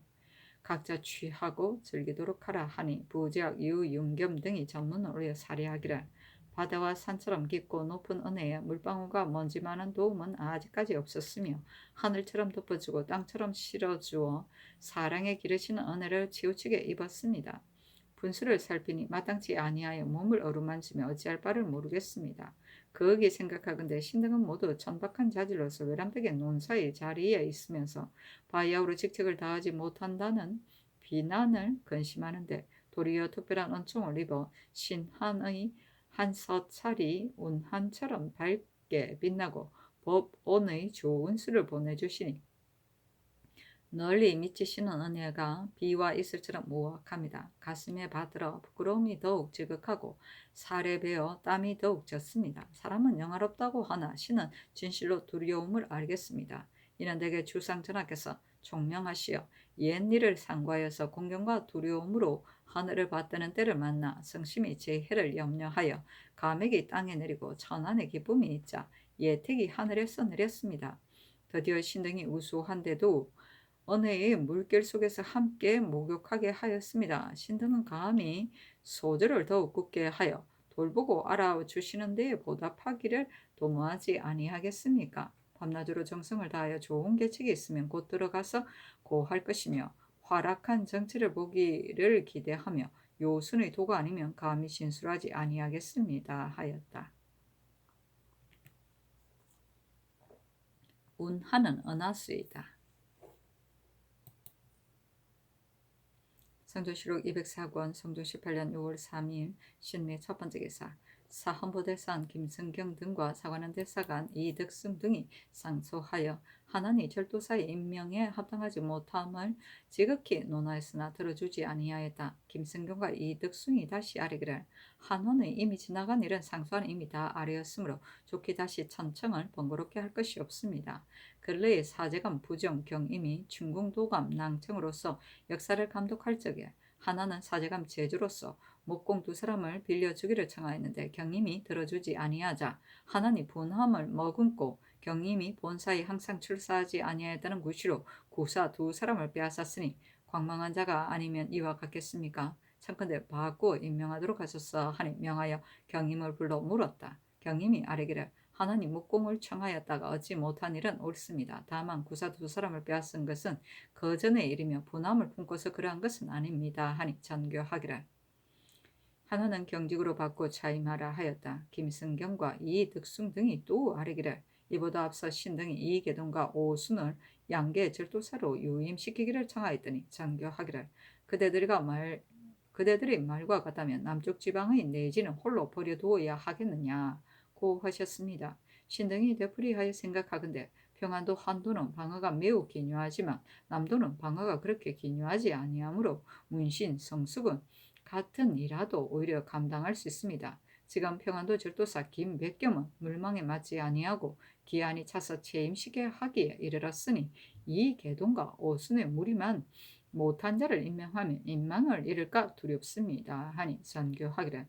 각자 취하고 즐기도록 하라 하니 부지학 유윤겸 등이 전문을 올려 살해하기를 바다와 산처럼 깊고 높은 은혜에 물방울과 먼지 많은 도움은 아직까지 없었으며 하늘처럼 덮어주고 땅처럼 실어주어 사랑에 기르시는 은혜를 치우치게 입었습니다. 분수를 살피니 마땅치 아니하여 몸을 어루만지며 어찌할 바를 모르겠습니다. 거기 생각하건대 신등은 모두 천박한 자질로서 외람되게 논사의 자리에 있으면서 바야흐로 직책을 다하지 못한다는 비난을 근심하는데 도리어 특별한 은총을 입어 신한의 한서찰이 운한처럼 밝게 빛나고 법온의 좋은 수를 보내주시니 널리 미치시는 은혜가 비와 이슬처럼 무악합니다. 가슴에 받들어 부끄러움이 더욱 지극하고 살에 베어 땀이 더욱 젖습니다. 사람은 영화롭다고 하나 신은 진실로 두려움을 알겠습니다. 이는 대개 주상 전하께서 총명하시어 옛일을 상고하여서 공경과 두려움으로 하늘을 받드는 때를 만나 성심이 제 해를 염려하여 감액이 땅에 내리고 천한의 기쁨이 있자 예택이 하늘에서 내렸습니다. 드디어 신등이 우수한데도 은혜의 물결 속에서 함께 목욕하게 하였습니다. 신등은 감히 소절을 더욱 굳게 하여 돌보고 알아주시는 데에 보답하기를 도모하지 아니하겠습니까? 밤낮으로 정성을 다하여 좋은 계책이 있으면 곧 들어가서 고할 것이며 활악한 정치를 보기를 기대하며 요순의 도가 아니면 감히 진술하지 아니하겠습니다 하였다. 운하는 은하수이다. 성조실록 204권 성조 18년 6월 3일 신미 첫 번째 기사 사헌부대사관 김승경 등과 사관원 대사관 이덕승 등이 상소하여 하나니 절도사의 임명에 합당하지 못함을 지극히 논하였으나 들어주지 아니하였다. 김승경과 이덕승이 다시 아뢰기를 한원의 이미 지나간 일은 상소하는 이미 다 아뢰었으므로 좋게 다시 천청을 번거롭게 할 것이 없습니다. 근래의 사제감 부정 경임이 중궁도감 낭청으로서 역사를 감독할 적에 하나는 사제감 제주로서 목공 두 사람을 빌려주기를 청하였는데 경임이 들어주지 아니하자 하나니 분함을 머금고 경임이 본사에 항상 출사하지 아니하였다는 구시로 구사 두 사람을 빼앗았으니 광망한 자가 아니면 이와 같겠습니까? 청컨대 바꾸어 임명하도록 하소서 하니 명하여 경임을 불러 물었다. 경임이 아뢰기를 하나님 목공을 청하였다가 얻지 못한 일은 옳습니다. 다만 구사 두 사람을 빼앗은 것은 거전의 일이며 분함을 품고서 그러한 것은 아닙니다. 하니 전교하기를 하나는 경직으로 받고 차임하라 하였다. 김승경과 이득숭 등이 또 아뢰기를 이보다 앞서 신등이 이계동과 오순을 양계 절도사로 유임시키기를 청하였더니 전교하기를 그대들이 말과 같다면 남쪽 지방의 내지는 홀로 버려두어야 하겠느냐 고 하셨습니다. 신등이 되풀이하여 생각하건대 평안도 한도는 방어가 매우 기묘하지만 남도는 방어가 그렇게 기묘하지 아니하므로 문신, 성숙은 같은 이라도 오히려 감당할 수 있습니다. 지금 평안도 절도사 김백겸은 물망에 맞지 아니하고 기한이 차서 체임시게 하기에 이르렀으니 이 계동과 오순의 무리만 못한 자를 임명하면 인망을 잃을까 두렵습니다. 하니 전교하기를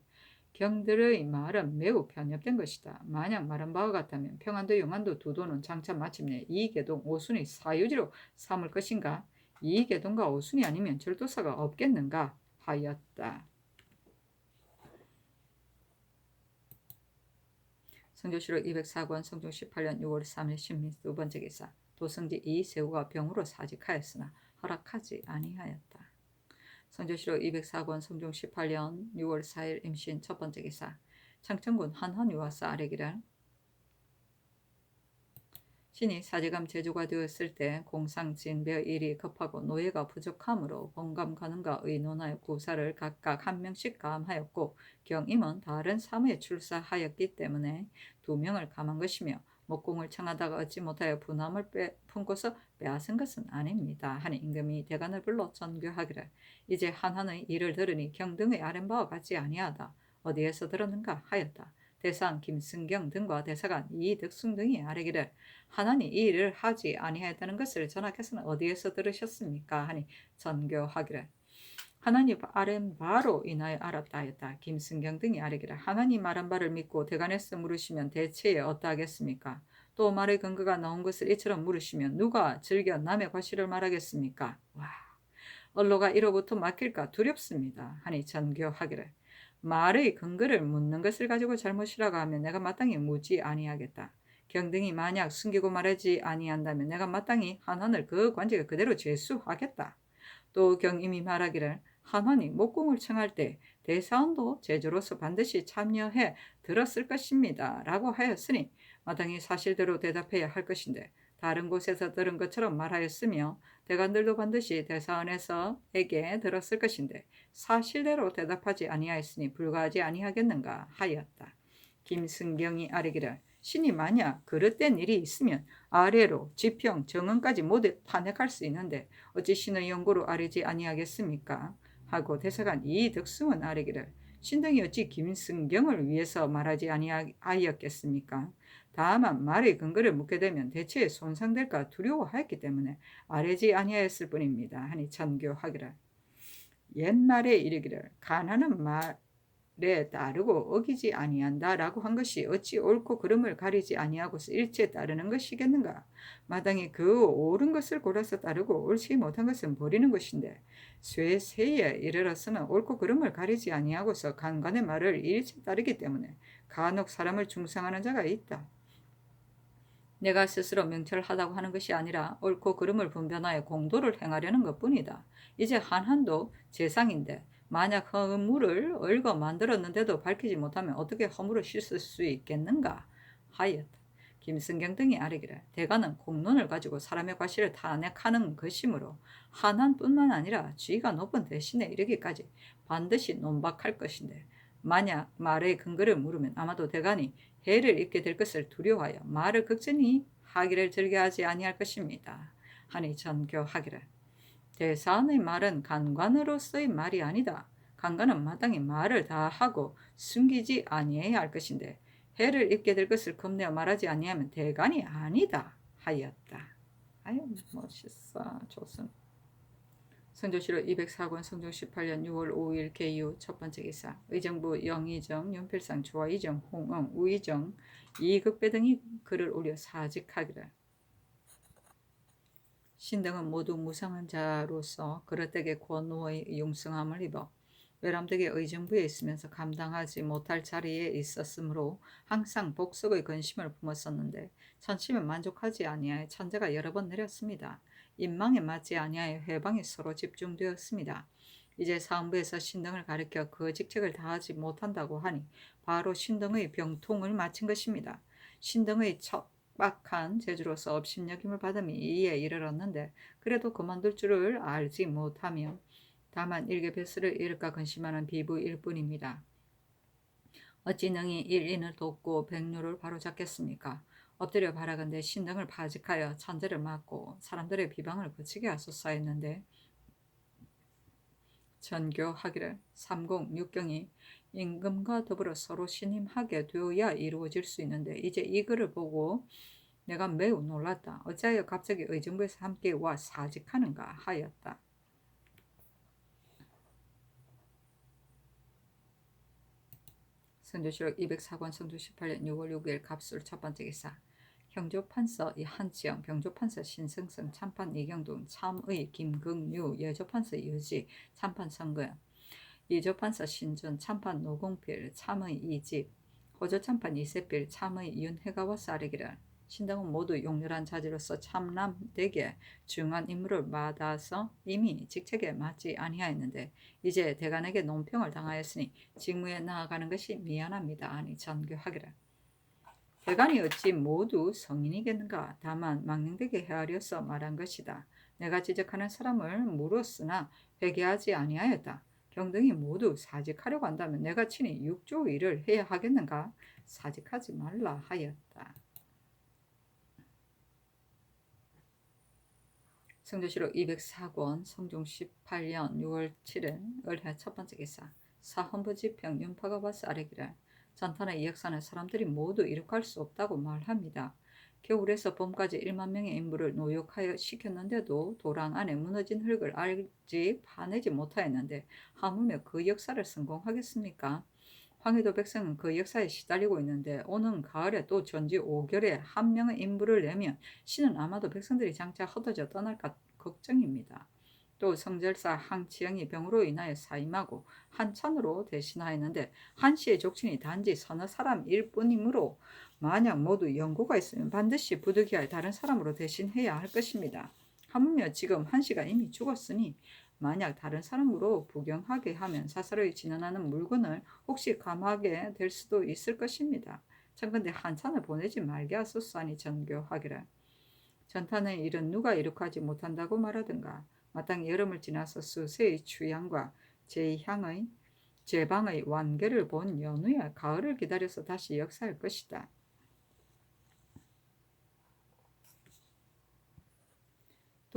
경들의 말은 매우 편협된 것이다. 만약 말한 바와 같다면 평안도 영안도 두 도는 장차 마침내 이계동 오순의 사유지로 삼을 것인가? 이계동과 오순이 아니면 절도사가 없겠는가? 하였다. 성조실록 204권 성종 18년 6월 3일 신미 두 번째 기사 도성지 이세우가 병으로 사직하였으나 허락하지 아니하였다. 성조실록 204권 성종 18년 6월 4일 임신 첫 번째 기사 창천군 한헌이 와서 아뢰기를 신이 사제감 제조가 되었을 때 공상진배 일이 급하고 노예가 부족하므로 본감 가능과 의논하여 구사를 각각 한 명씩 감하였고 경임은 다른 사무에 출사하였기 때문에 두 명을 감한 것이며 목공을 청하다가 얻지 못하여 분함을 품고서 빼앗은 것은 아닙니다. 하니 임금이 대간을 불러 전교하기를 이제 한한의 일을 들으니 경등의 아랫바와 같지 아니하다. 어디에서 들었는가 하였다. 대상 김승경 등과 대사관 이득승 등이 아뢰기를 한한이 이 일을 하지 아니하였다는 것을 전하께서는 어디에서 들으셨습니까? 하니 전교하기를 하나님 아랫바로 인하여 알았다 하였다. 김승경 등이 아뢰기를 하나님 말한 바를 믿고 대간에서 물으시면 대체에 어떠하겠습니까? 또 말의 근거가 나온 것을 이처럼 물으시면 누가 즐겨 남의 과실을 말하겠습니까? 와, 언로가 이로부터 막힐까 두렵습니다. 하니 전교하기를 말의 근거를 묻는 것을 가지고 잘못이라고 하면 내가 마땅히 묻지 아니하겠다. 경등이 만약 숨기고 말하지 아니한다면 내가 마땅히 한한을 그 관직에 그대로 제수하겠다. 또 경임이 말하기를 한한이 목공을 청할 때 대사원도 제주로서 반드시 참여해 들었을 것입니다. 라고 하였으니 마땅히 사실대로 대답해야 할 것인데 다른 곳에서 들은 것처럼 말하였으며 대관들도 반드시 대사원에서에게 들었을 것인데 사실대로 대답하지 아니하였으니 불가하지 아니하겠는가 하였다. 김승경이 아뢰기를 신이 만약 그릇된 일이 있으면 아래로 지평 정언까지 모두 탄핵할 수 있는데 어찌 신의 연고로 아뢰지 아니하겠습니까? 하고 대사관 이득승은 아뢰기를 신등이 어찌 김승경을 위해서 말하지 아니하였겠습니까? 다만 말의 근거를 묻게 되면 대체에 손상될까 두려워하였기 때문에 아뢰지 아니하였을 뿐입니다. 하니 전교하기를 옛말에 이르기를 가난한 말에 따르고 어기지 아니한다라고 한 것이 어찌 옳고 그름을 가리지 아니하고서 일체에 따르는 것이겠는가? 마땅히 그 옳은 것을 골라서 따르고 옳지 못한 것은 버리는 것인데 쇠세에 이르러서는 옳고 그름을 가리지 아니하고서 간간의 말을 일체 따르기 때문에 간혹 사람을 중상하는 자가 있다. 내가 스스로 명철하다고 하는 것이 아니라 옳고 그름을 분별하여 공도를 행하려는 것뿐이다. 이제 한한도 재상인데 만약 허물을 얽어 만들었는데도 밝히지 못하면 어떻게 허물을 씻을 수 있겠는가 하였다. 김승경 등이 아뢰기를 대가는 공론을 가지고 사람의 과실을 탄핵하는 것이므로 한한뿐만 아니라 지위가 높은 대신에 이르기까지 반드시 논박할 것인데 만약 말의 근거를 물으면 아마도 대간이 해를 입게 될 것을 두려워하여 말을 극진히 하기를 즐겨하지 아니할 것입니다. 하니 전교하기를 대사의 말은 간관으로서의 말이 아니다. 간관은 마땅히 말을 다 하고 숨기지 아니해야 할 것인데 해를 입게 될 것을 겁내어 말하지 아니하면 대간이 아니다 하였다. 아유 멋있어. 조선 성조실록 204권 성종 18년 6월 5일 개유 첫 번째 기사 의정부 영의정 윤필상 조화이정 홍응 우의정 이극배 등이 글을 올려 사직하기를 신등은 모두 무상한 자로서 그릇되게 권노의 융승함을 입어 외람되게 의정부에 있으면서 감당하지 못할 자리에 있었으므로 항상 복속의 근심을 품었었는데 천심은 만족하지 아니하여 천재가 여러 번 내렸습니다. 인망에 맞지 아니하여 해방이 서로 집중되었습니다. 이제 사헌부에서 신등을 가리켜 그 직책을 다하지 못한다고 하니 바로 신등의 병통을 마친 것입니다. 신등의 척박한 제주로서 업신여김을 받음이 이에 이르렀는데 그래도 그만둘 줄을 알지 못하며 다만 일개별수를 잃을까 근심하는 비부일 뿐입니다. 어찌 능히 일인을 돕고 백류를 바로잡겠습니까? 엎드려 바라건대 신등을 파직하여 천재를 막고 사람들의 비방을 그치게 하소서 했는데 전교하기를 30육경이 임금과 더불어 서로 신임하게 되어야 이루어질 수 있는데 이제 이 글을 보고 내가 매우 놀랐다. 어찌하여 갑자기 의정부에서 함께 와 사직하는가 하였다. 성조실록 204권 성조 18년 6월 6일 갑술 첫 번째 기사 형조판서 한지영, 병조판서 신승성, 참판 이경동, 참의 김긍류, 예조판서 유지, 참판 성근, 이조판서 신준, 참판 노공필, 참의 이집, 호조참판 이세필, 참의 윤회가와 싸르기를 신등은 모두 용렬한 자질로서 참남되게 중한 임무를 받아서 이미 직책에 맞지 아니하였는데 이제 대간에게 논평을 당하였으니 직무에 나아가는 것이 미안합니다. 아니 전교하기를 대간이 어찌 모두 성인이겠는가? 다만 망령되게 헤아려서 말한 것이다. 내가 지적하는 사람을 물었으나 회개하지 아니하였다. 경등이 모두 사직하려고 한다면 내가 친히 육조 일을 해야 하겠는가? 사직하지 말라 하였다. 성조실록 204권 성종 18년 6월 7일 을해 첫 번째 기사. 사헌부지평 윤파가 와서 아뢰기를 전탄의 이 역사는 사람들이 모두 이룩할 수 없다고 말합니다. 겨울에서 봄까지 1만 명의 인부를 노역하여 시켰는데도 도랑 안에 무너진 흙을 알지 파내지 못하였는데 하물며 그 역사를 성공하겠습니까? 황해도 백성은 그 역사에 시달리고 있는데 오는 가을에 또 전지 5개월에 한 명의 인부를 내면 신은 아마도 백성들이 장차 흩어져 떠날까 걱정입니다. 또 성절사 항치영이 병으로 인하여 사임하고 한찬으로 대신하였는데 한씨의 족친이 단지 서너 사람일 뿐이므로 만약 모두 연고가 있으면 반드시 부득이할 다른 사람으로 대신해야 할 것입니다. 하물며 지금 한씨가 이미 죽었으니 만약 다른 사람으로 부경하게 하면 사사로이 진언하는 물건을 혹시 감하게 될 수도 있을 것입니다. 참건대 한찬을 보내지 말게 하소서 하니 전교하기를. 전탄의 일은 누가 이룩하지 못한다고 말하든가 마땅히 여름을 지나서 수세의 추양과 제방의 완계를 본 연후에 가을을 기다려서 다시 역사할 것이다.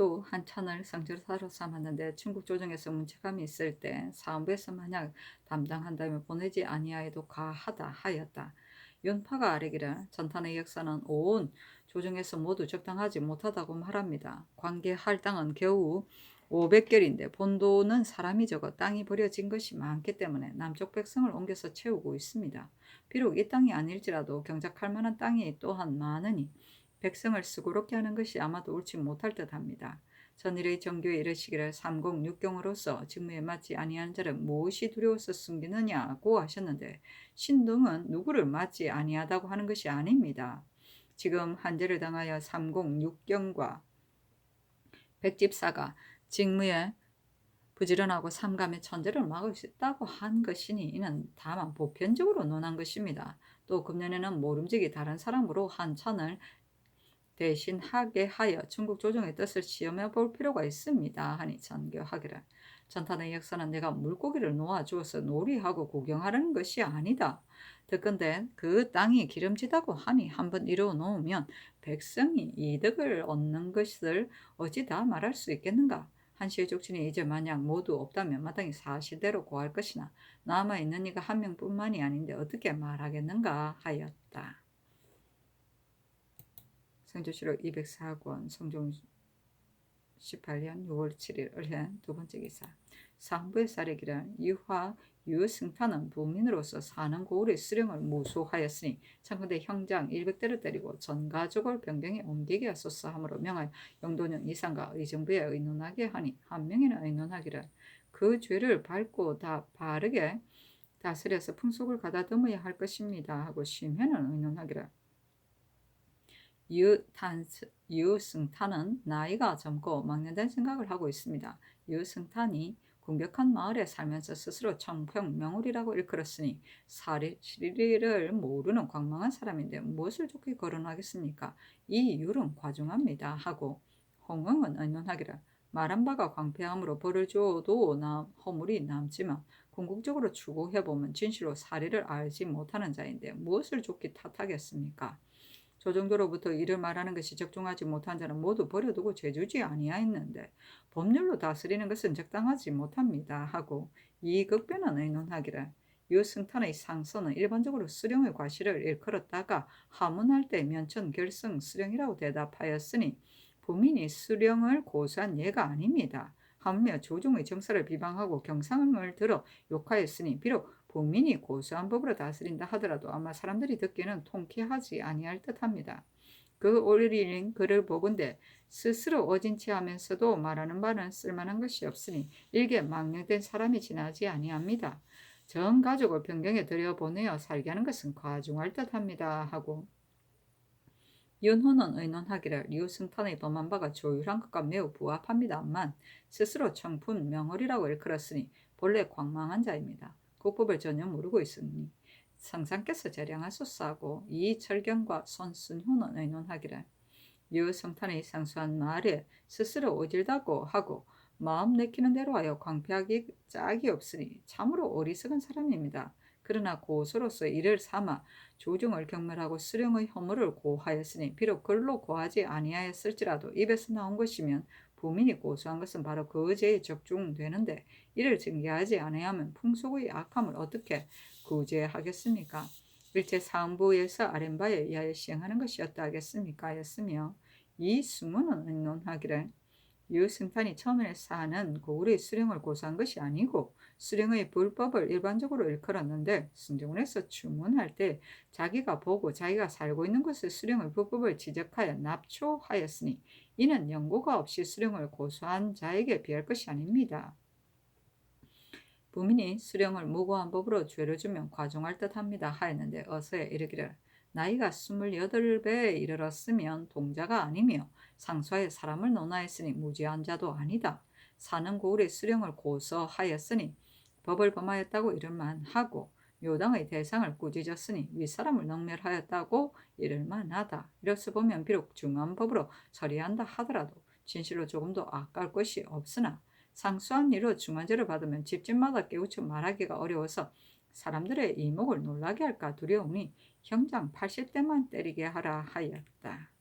또 한찬을 성절사로 삼았는데 중국 조정에서 문책감이 있을 때 사헌부에서 만약 담당한다면 보내지 아니하여도 가하다 하였다. 윤파가 아뢰기를 전탄의 역사는 온 조정에서 모두 적당하지 못하다고 말합니다. 관계할 땅은 겨우 500결인데 본도는 사람이 적어 땅이 버려진 것이 많기 때문에 남쪽 백성을 옮겨서 채우고 있습니다. 비록 이 땅이 아닐지라도 경작할 만한 땅이 또한 많으니 백성을 수고롭게 하는 것이 아마도 옳지 못할 듯합니다. 전일의 정교에 이르시기를 306경으로서 직무에 맞지 아니한 자를 무엇이 두려워서 숨기느냐고 하셨는데 신등은 누구를 맞지 아니하다고 하는 것이 아닙니다. 지금 한제를 당하여 306경과 백집사가 직무에 부지런하고 삼감의 천재를 막을 수 있다고 한 것이니 이는 다만 보편적으로 논한 것입니다. 또 금년에는 모름지기 다른 사람으로 한찬을 대신하게 하여 중국 조정의 뜻을 시험해 볼 필요가 있습니다. 하니 전교하기를. 전탄의 역사는 내가 물고기를 놓아주어서 놀이하고 구경하려는 것이 아니다. 듣건대 그 땅이 기름지다고 하니 한번 이루어 놓으면 백성이 이득을 얻는 것을 어찌다 말할 수 있겠는가? 한시의 족친이 이제 만약 모두 없다면 마땅히 사실대로 고할 것이나 남아있는 이가 한 명뿐만이 아닌데 어떻게 말하겠는가 하였다. 성조실록 204권 성종 18년 6월 7일 을해 두 번째 기사. 상부의 사례기를 유화 유승탄은 부민으로서 사는 고을의 수령을 무소하였으니 참건대 형장 100대를 때리고 전 가족을 변경에 옮기게 하소서 하므로 명하여 영도령 이상과 의정부에 의논하게 하니 한 명이나 의논하기를 그 죄를 밟고 다 바르게 다스려서 풍속을 가다듬어야 할 것입니다 하고 심해는 의논하기를. 유승탄은 나이가 젊고 망년된 생각을 하고 있습니다. 유승탄이 궁벽한 마을에 살면서 스스로 청평명울이라고 일컬었으니 사리를 모르는 광망한 사람인데 무엇을 좋게 거론하겠습니까? 이 율은 과중합니다 하고 홍응은 의논하기를 말한 바가 광패함으로 벌을 주어도 허물이 남지만 궁극적으로 추구해보면 진실로 사리를 알지 못하는 자인데 무엇을 좋게 탓하겠습니까? 조정도로부터 이를 말하는 것이 적중하지 못한 자는 모두 버려두고 죄주지 아니하였는데 법률로 다스리는 것은 적당하지 못합니다 하고 이 극변은 의논하기를. 유승탄의 상서는 일반적으로 수령의 과실을 일컬었다가 하문할 때 면천 결승 수령이라고 대답하였으니 부민이 수령을 고수한 예가 아닙니다. 하물며 조정의 정사를 비방하고 경상을 들어 욕하였으니 비록 국민이 고수한 법으로 다스린다 하더라도 아마 사람들이 듣기는 통쾌하지 아니할 듯합니다. 그 올린 글을 보건대 스스로 어진치하면서도 말하는 바는 쓸만한 것이 없으니 일개 망령된 사람이 지나지 아니합니다. 전 가족을 변경에 들여보내어 살게 하는 것은 과중할 듯합니다 하고 윤호는 의논하기를 유승탄의 범한 바가 조율한 것과 매우 부합합니다만 스스로 청품 명월이라고 일컬었으니 본래 광망한 자입니다. 국법을 전혀 모르고 있으니 성상께서 재량하소서 하고 이철경과 손순효는 의논하기를 유승탄의 상수한 말에 스스로 어질다고 하고 마음 내키는 대로 하여 광패하기 짝이 없으니 참으로 어리석은 사람입니다. 그러나 고소로서 이를 삼아 조정을 경멸하고 수령의 허물을 고하였으니 비록 글로 고하지 아니하였을지라도 입에서 나온 것이면 부민이 고소한 것은 바로 그 죄에 적중되는데 이를 징계하지 아니하면 풍속의 악함을 어떻게 구제하겠습니까? 일제 사헌부에서 아랫 바에 의하여 시행하는 것이었다 하겠습니까? 하였으며 이 승무는 의논하기를 유승탄이 처음에 사는 고을의 수령을 고소한 것이 아니고 수령의 불법을 일반적으로 일컬었는데 승정원에서 주문할 때 자기가 보고 자기가 살고 있는 곳의 수령의 불법을 지적하여 납초하였으니 이는 연고가 없이 수령을 고소한 자에게 비할 것이 아닙니다. 부민이 수령을 무고한 법으로 죄를 주면 과종할 듯합니다 하였는데 어서에 이르기를 나이가 28배에 이르렀으면 동자가 아니며 상소하여 사람을 논하였으니 무죄한 자도 아니다. 사는 고을의 수령을 고소하였으니 법을 범하였다고 이를만 하고 요당의 대상을 꾸짖었으니 윗사람을 능멸하였다고 이를만 하다. 이로써 보면 비록 중한 법으로 처리한다 하더라도 진실로 조금도 아까울 것이 없으나 상수한 일로 중환죄를 받으면 집집마다 깨우쳐 말하기가 어려워서 사람들의 이목을 놀라게 할까 두려우니 형장 80대만 때리게 하라 하였다.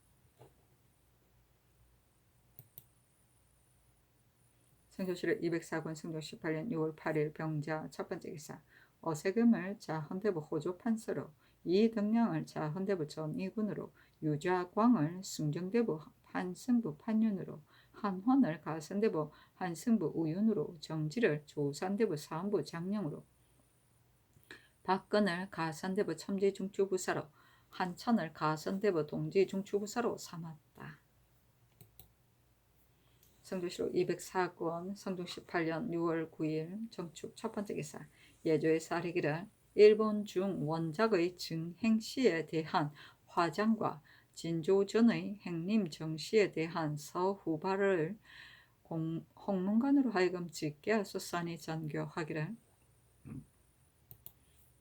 성조실록 204권 성조 18년 6월 8일 병자 첫 번째 기사 어세금을 자헌대부 호조 판서로 이등량을 자헌대부 전 2군으로 유자광을 승정대부 한승부 판윤으로 한헌을 가선대부 한승부 우윤으로 정지를 조산대부 사헌부 장령으로 박근을 가선대부 첨지중추부사로 한천을 가선대부 동지중추부사로 삼았다. 성조실록 204권 성종 18년 6월 9일 정축 첫 번째 기사 예조에서 아뢰기를 일본 중 원작의 증행시에 대한 화장과 진조전의 행림 정시에 대한 서후발을 홍문관으로 하여금 짓게 하소서하니 전교하기를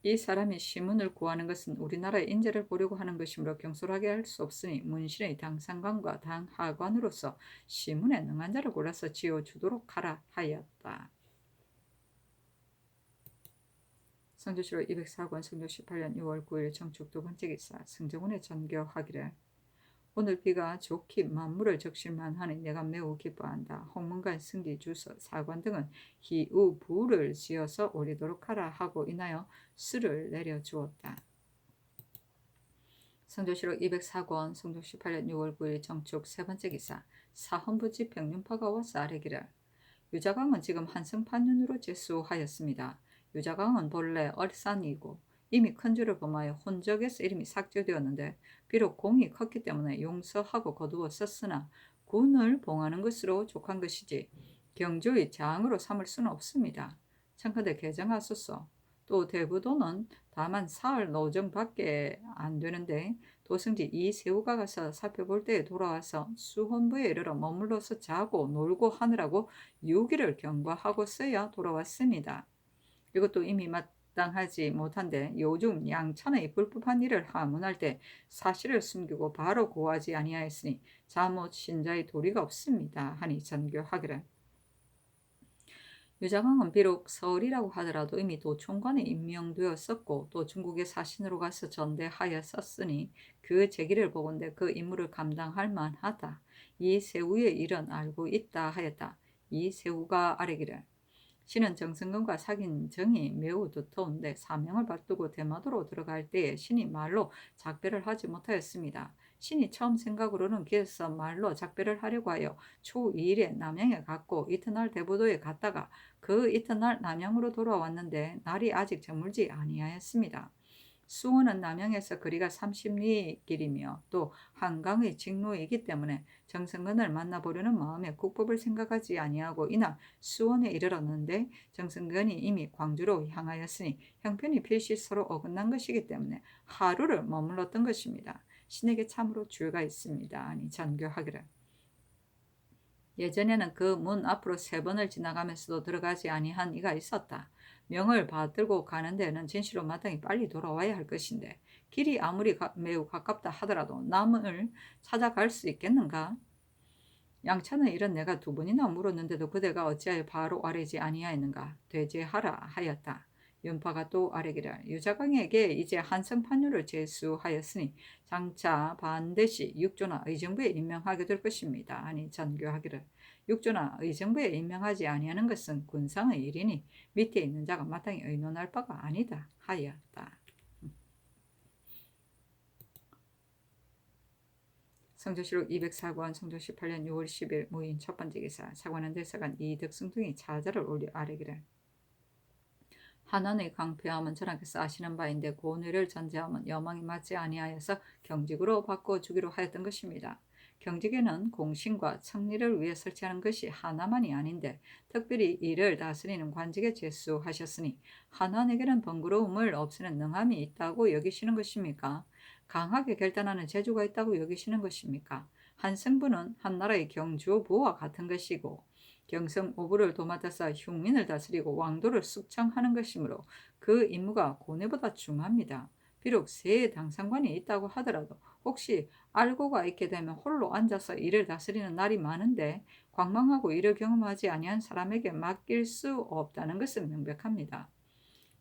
이 사람이 시문을 구하는 것은 우리나라의 인재를 보려고 하는 것이므로 경솔하게 할 수 없으니 문신의 당상관과 당하관으로서 시문에 능한 자를 골라서 지어주도록 하라 하였다. 성조실록 204권 성조 18년 6월 9일 정축 두 번째 기사 승정원의 전교하기를 오늘 비가 좋기 만물을 적실만 하니 내가 매우 기뻐한다. 홍문관 승기 주서 사관 등은 희우 부를 지어서 올리도록 하라 하고 인하여 수를 내려주었다. 성조실록 204권 성조 18년 6월 9일 정축 세 번째 기사 사헌부지 평윤파가 와서 아뢰기를 유자광은 지금 한승판윤으로 제수하였습니다. 유자광은 본래 얼산이고 이미 큰 죄를 범하여 혼적에서 이름이 삭제되었는데 비록 공이 컸기 때문에 용서하고 거두었었으나 군을 봉하는 것으로 족한 것이지 경조의 장으로 삼을 수는 없습니다. 청컨대 개정하소서. 또 대부도는 다만 사흘 노정밖에 안 되는데 도승지 이세우가 가서 살펴볼 때에 돌아와서 수헌부에 이르러 머물러서 자고 놀고 하느라고 6일을 경과하고서야 돌아왔습니다. 이것도 이미 마땅하지 못한데 요즘 양찬의 불법한 일을 하문할 때 사실을 숨기고 바로 고하지 아니하였으니 잘못 신자의 도리가 없습니다 하니 전교하기를 유자광은 비록 서울이라고 하더라도 이미 도총관에 임명되었었고 또 중국의 사신으로 가서 전대하였었으니 그 제기를 보건대 그 임무를 감당할 만하다. 이세우의 일은 알고 있다 하였다. 이세우가 아뢰기를 신은 정승건과 사귄 정이 매우 두터운데 사명을 받들고 대마도로 들어갈 때에 신이 말로 작별을 하지 못하였습니다. 신이 처음 생각으로는 길에서 말로 작별을 하려고 하여 초 2일에 남양에 갔고 이튿날 대부도에 갔다가 그 이튿날 남양으로 돌아왔는데 날이 아직 저물지 아니하였습니다. 수원은 남양에서 거리가 30리 길이며 또 한강의 직로이기 때문에 정승건을 만나보려는 마음에 국법을 생각하지 아니하고 이날 수원에 이르렀는데 정승건이 이미 광주로 향하였으니 형편이 필시 서로 어긋난 것이기 때문에 하루를 머물렀던 것입니다. 신에게 참으로 죄가 있습니다. 아니 전교하기를 예전에는 그 문 앞으로 3번을 지나가면서도 들어가지 아니한 이가 있었다. 명을 받들고 가는 데는 진실로 마땅히 빨리 돌아와야 할 것인데 길이 아무리 매우 가깝다 하더라도 남을 찾아갈 수 있겠는가? 양찬의 일은 내가 2번이나 물었는데도 그대가 어찌하여 바로 아뢰지 아니하였는가? 되제하라 하였다. 윤파가 또 아뢰기를 유자광에게 이제 한성판유를 제수하였으니 장차 반드시 육조나 의정부에 임명하게 될 것입니다. 아니 전교하기를 육조나 의정부에 임명하지 아니하는 것은 군상의 일이니 밑에 있는 자가 마땅히 의논할 바가 아니다 하였다. 성조실록 204권 성조 18년 6월 10일 무인 첫 번째 기사. 사관원 대사관 이덕승 등이 자자를 올려 아뢰기를 한원의 강표함은 전하께서 아시는 바인데 고뇌를 전제함은 여망이 맞지 아니하여서 경직으로 바꿔주기로 하였던 것입니다. 경직에는 공신과 청리를 위해 설치하는 것이 하나만이 아닌데 특별히 이를 다스리는 관직에 제수하셨으니 한원에게는 번거로움을 없애는 능함이 있다고 여기시는 것입니까? 강하게 결단하는 재주가 있다고 여기시는 것입니까? 한 승부는 한 나라의 경주부와 같은 것이고 경성 오부를 도맡아서 흉민을 다스리고 왕도를 숙청하는 것이므로 그 임무가 고뇌보다 중합니다. 비록 세 당상관이 있다고 하더라도 혹시 알고가 있게 되면 홀로 앉아서 일을 다스리는 날이 많은데 광망하고 일을 경험하지 아니한 사람에게 맡길 수 없다는 것은 명백합니다.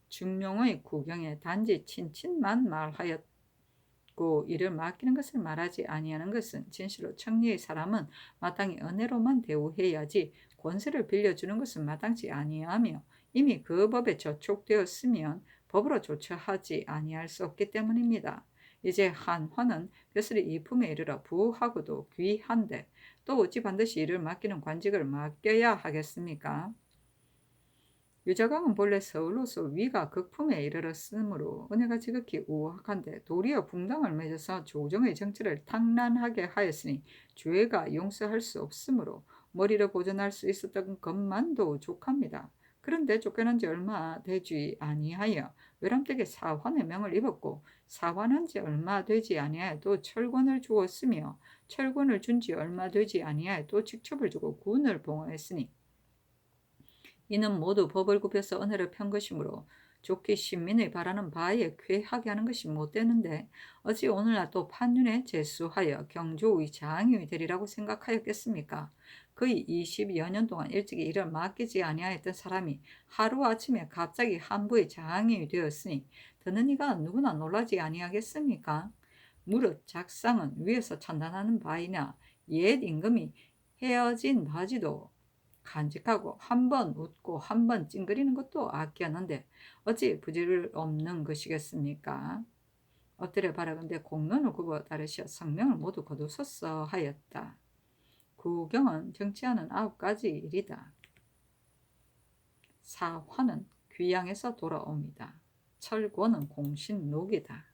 중용의 구경에 단지 친친만 말하였고 이를 맡기는 것을 말하지 아니하는 것은 진실로 청리의 사람은 마땅히 은혜로만 대우해야지 권세를 빌려주는 것은 마땅치 아니하며 이미 그 법에 저촉되었으면 법으로 조처하지 아니할 수 없기 때문입니다. 이제 한화는 벼슬이 이품에 이르러 부하고도 귀한데 또 어찌 반드시 이를 맡기는 관직을 맡겨야 하겠습니까? 유자광은 본래 서울로서 위가 극품에 이르렀으므로 은혜가 지극히 우악한데 도리어 붕당을 맺어서 조정의 정치를 탕란하게 하였으니 죄가 용서할 수 없으므로 머리를 보존할 수 있었던 것만도 족합니다. 그런데 쫓겨난 지 얼마 되지 아니하여 외람되게 사환의 명을 입었고 사환한 지 얼마 되지 아니하여도 철권을 주었으며 철권을 준 지 얼마 되지 아니하여도 직첩을 주고 군을 봉하였으니 이는 모두 법을 굽혀서 은혜를 편 것이므로 좋게 신민의 바라는 바에 쾌하게 하는 것이 못되는데 어찌 오늘날 또 판윤에 제수하여 경조의 장이 되리라고 생각하였겠습니까? 거의 20여 년 동안 일찍이 일을 맡기지 아니하였던 사람이 하루아침에 갑자기 한부의 장이 되었으니 듣는 이가 누구나 놀라지 아니하겠습니까? 무릇 작상은 위에서 판단하는 바이나 옛 임금이 헤어진 바지도 간직하고 한 번 웃고 한 번 찡그리는 것도 아꼈는데 어찌 부질 없는 것이겠습니까? 엎드려 바라본데 공론을 굽어 따르시어 성명을 모두 거두소서 하였다. 구경은 정치하는 9가지 일이다. 사화는 귀양에서 돌아옵니다. 철권은 공신록이다.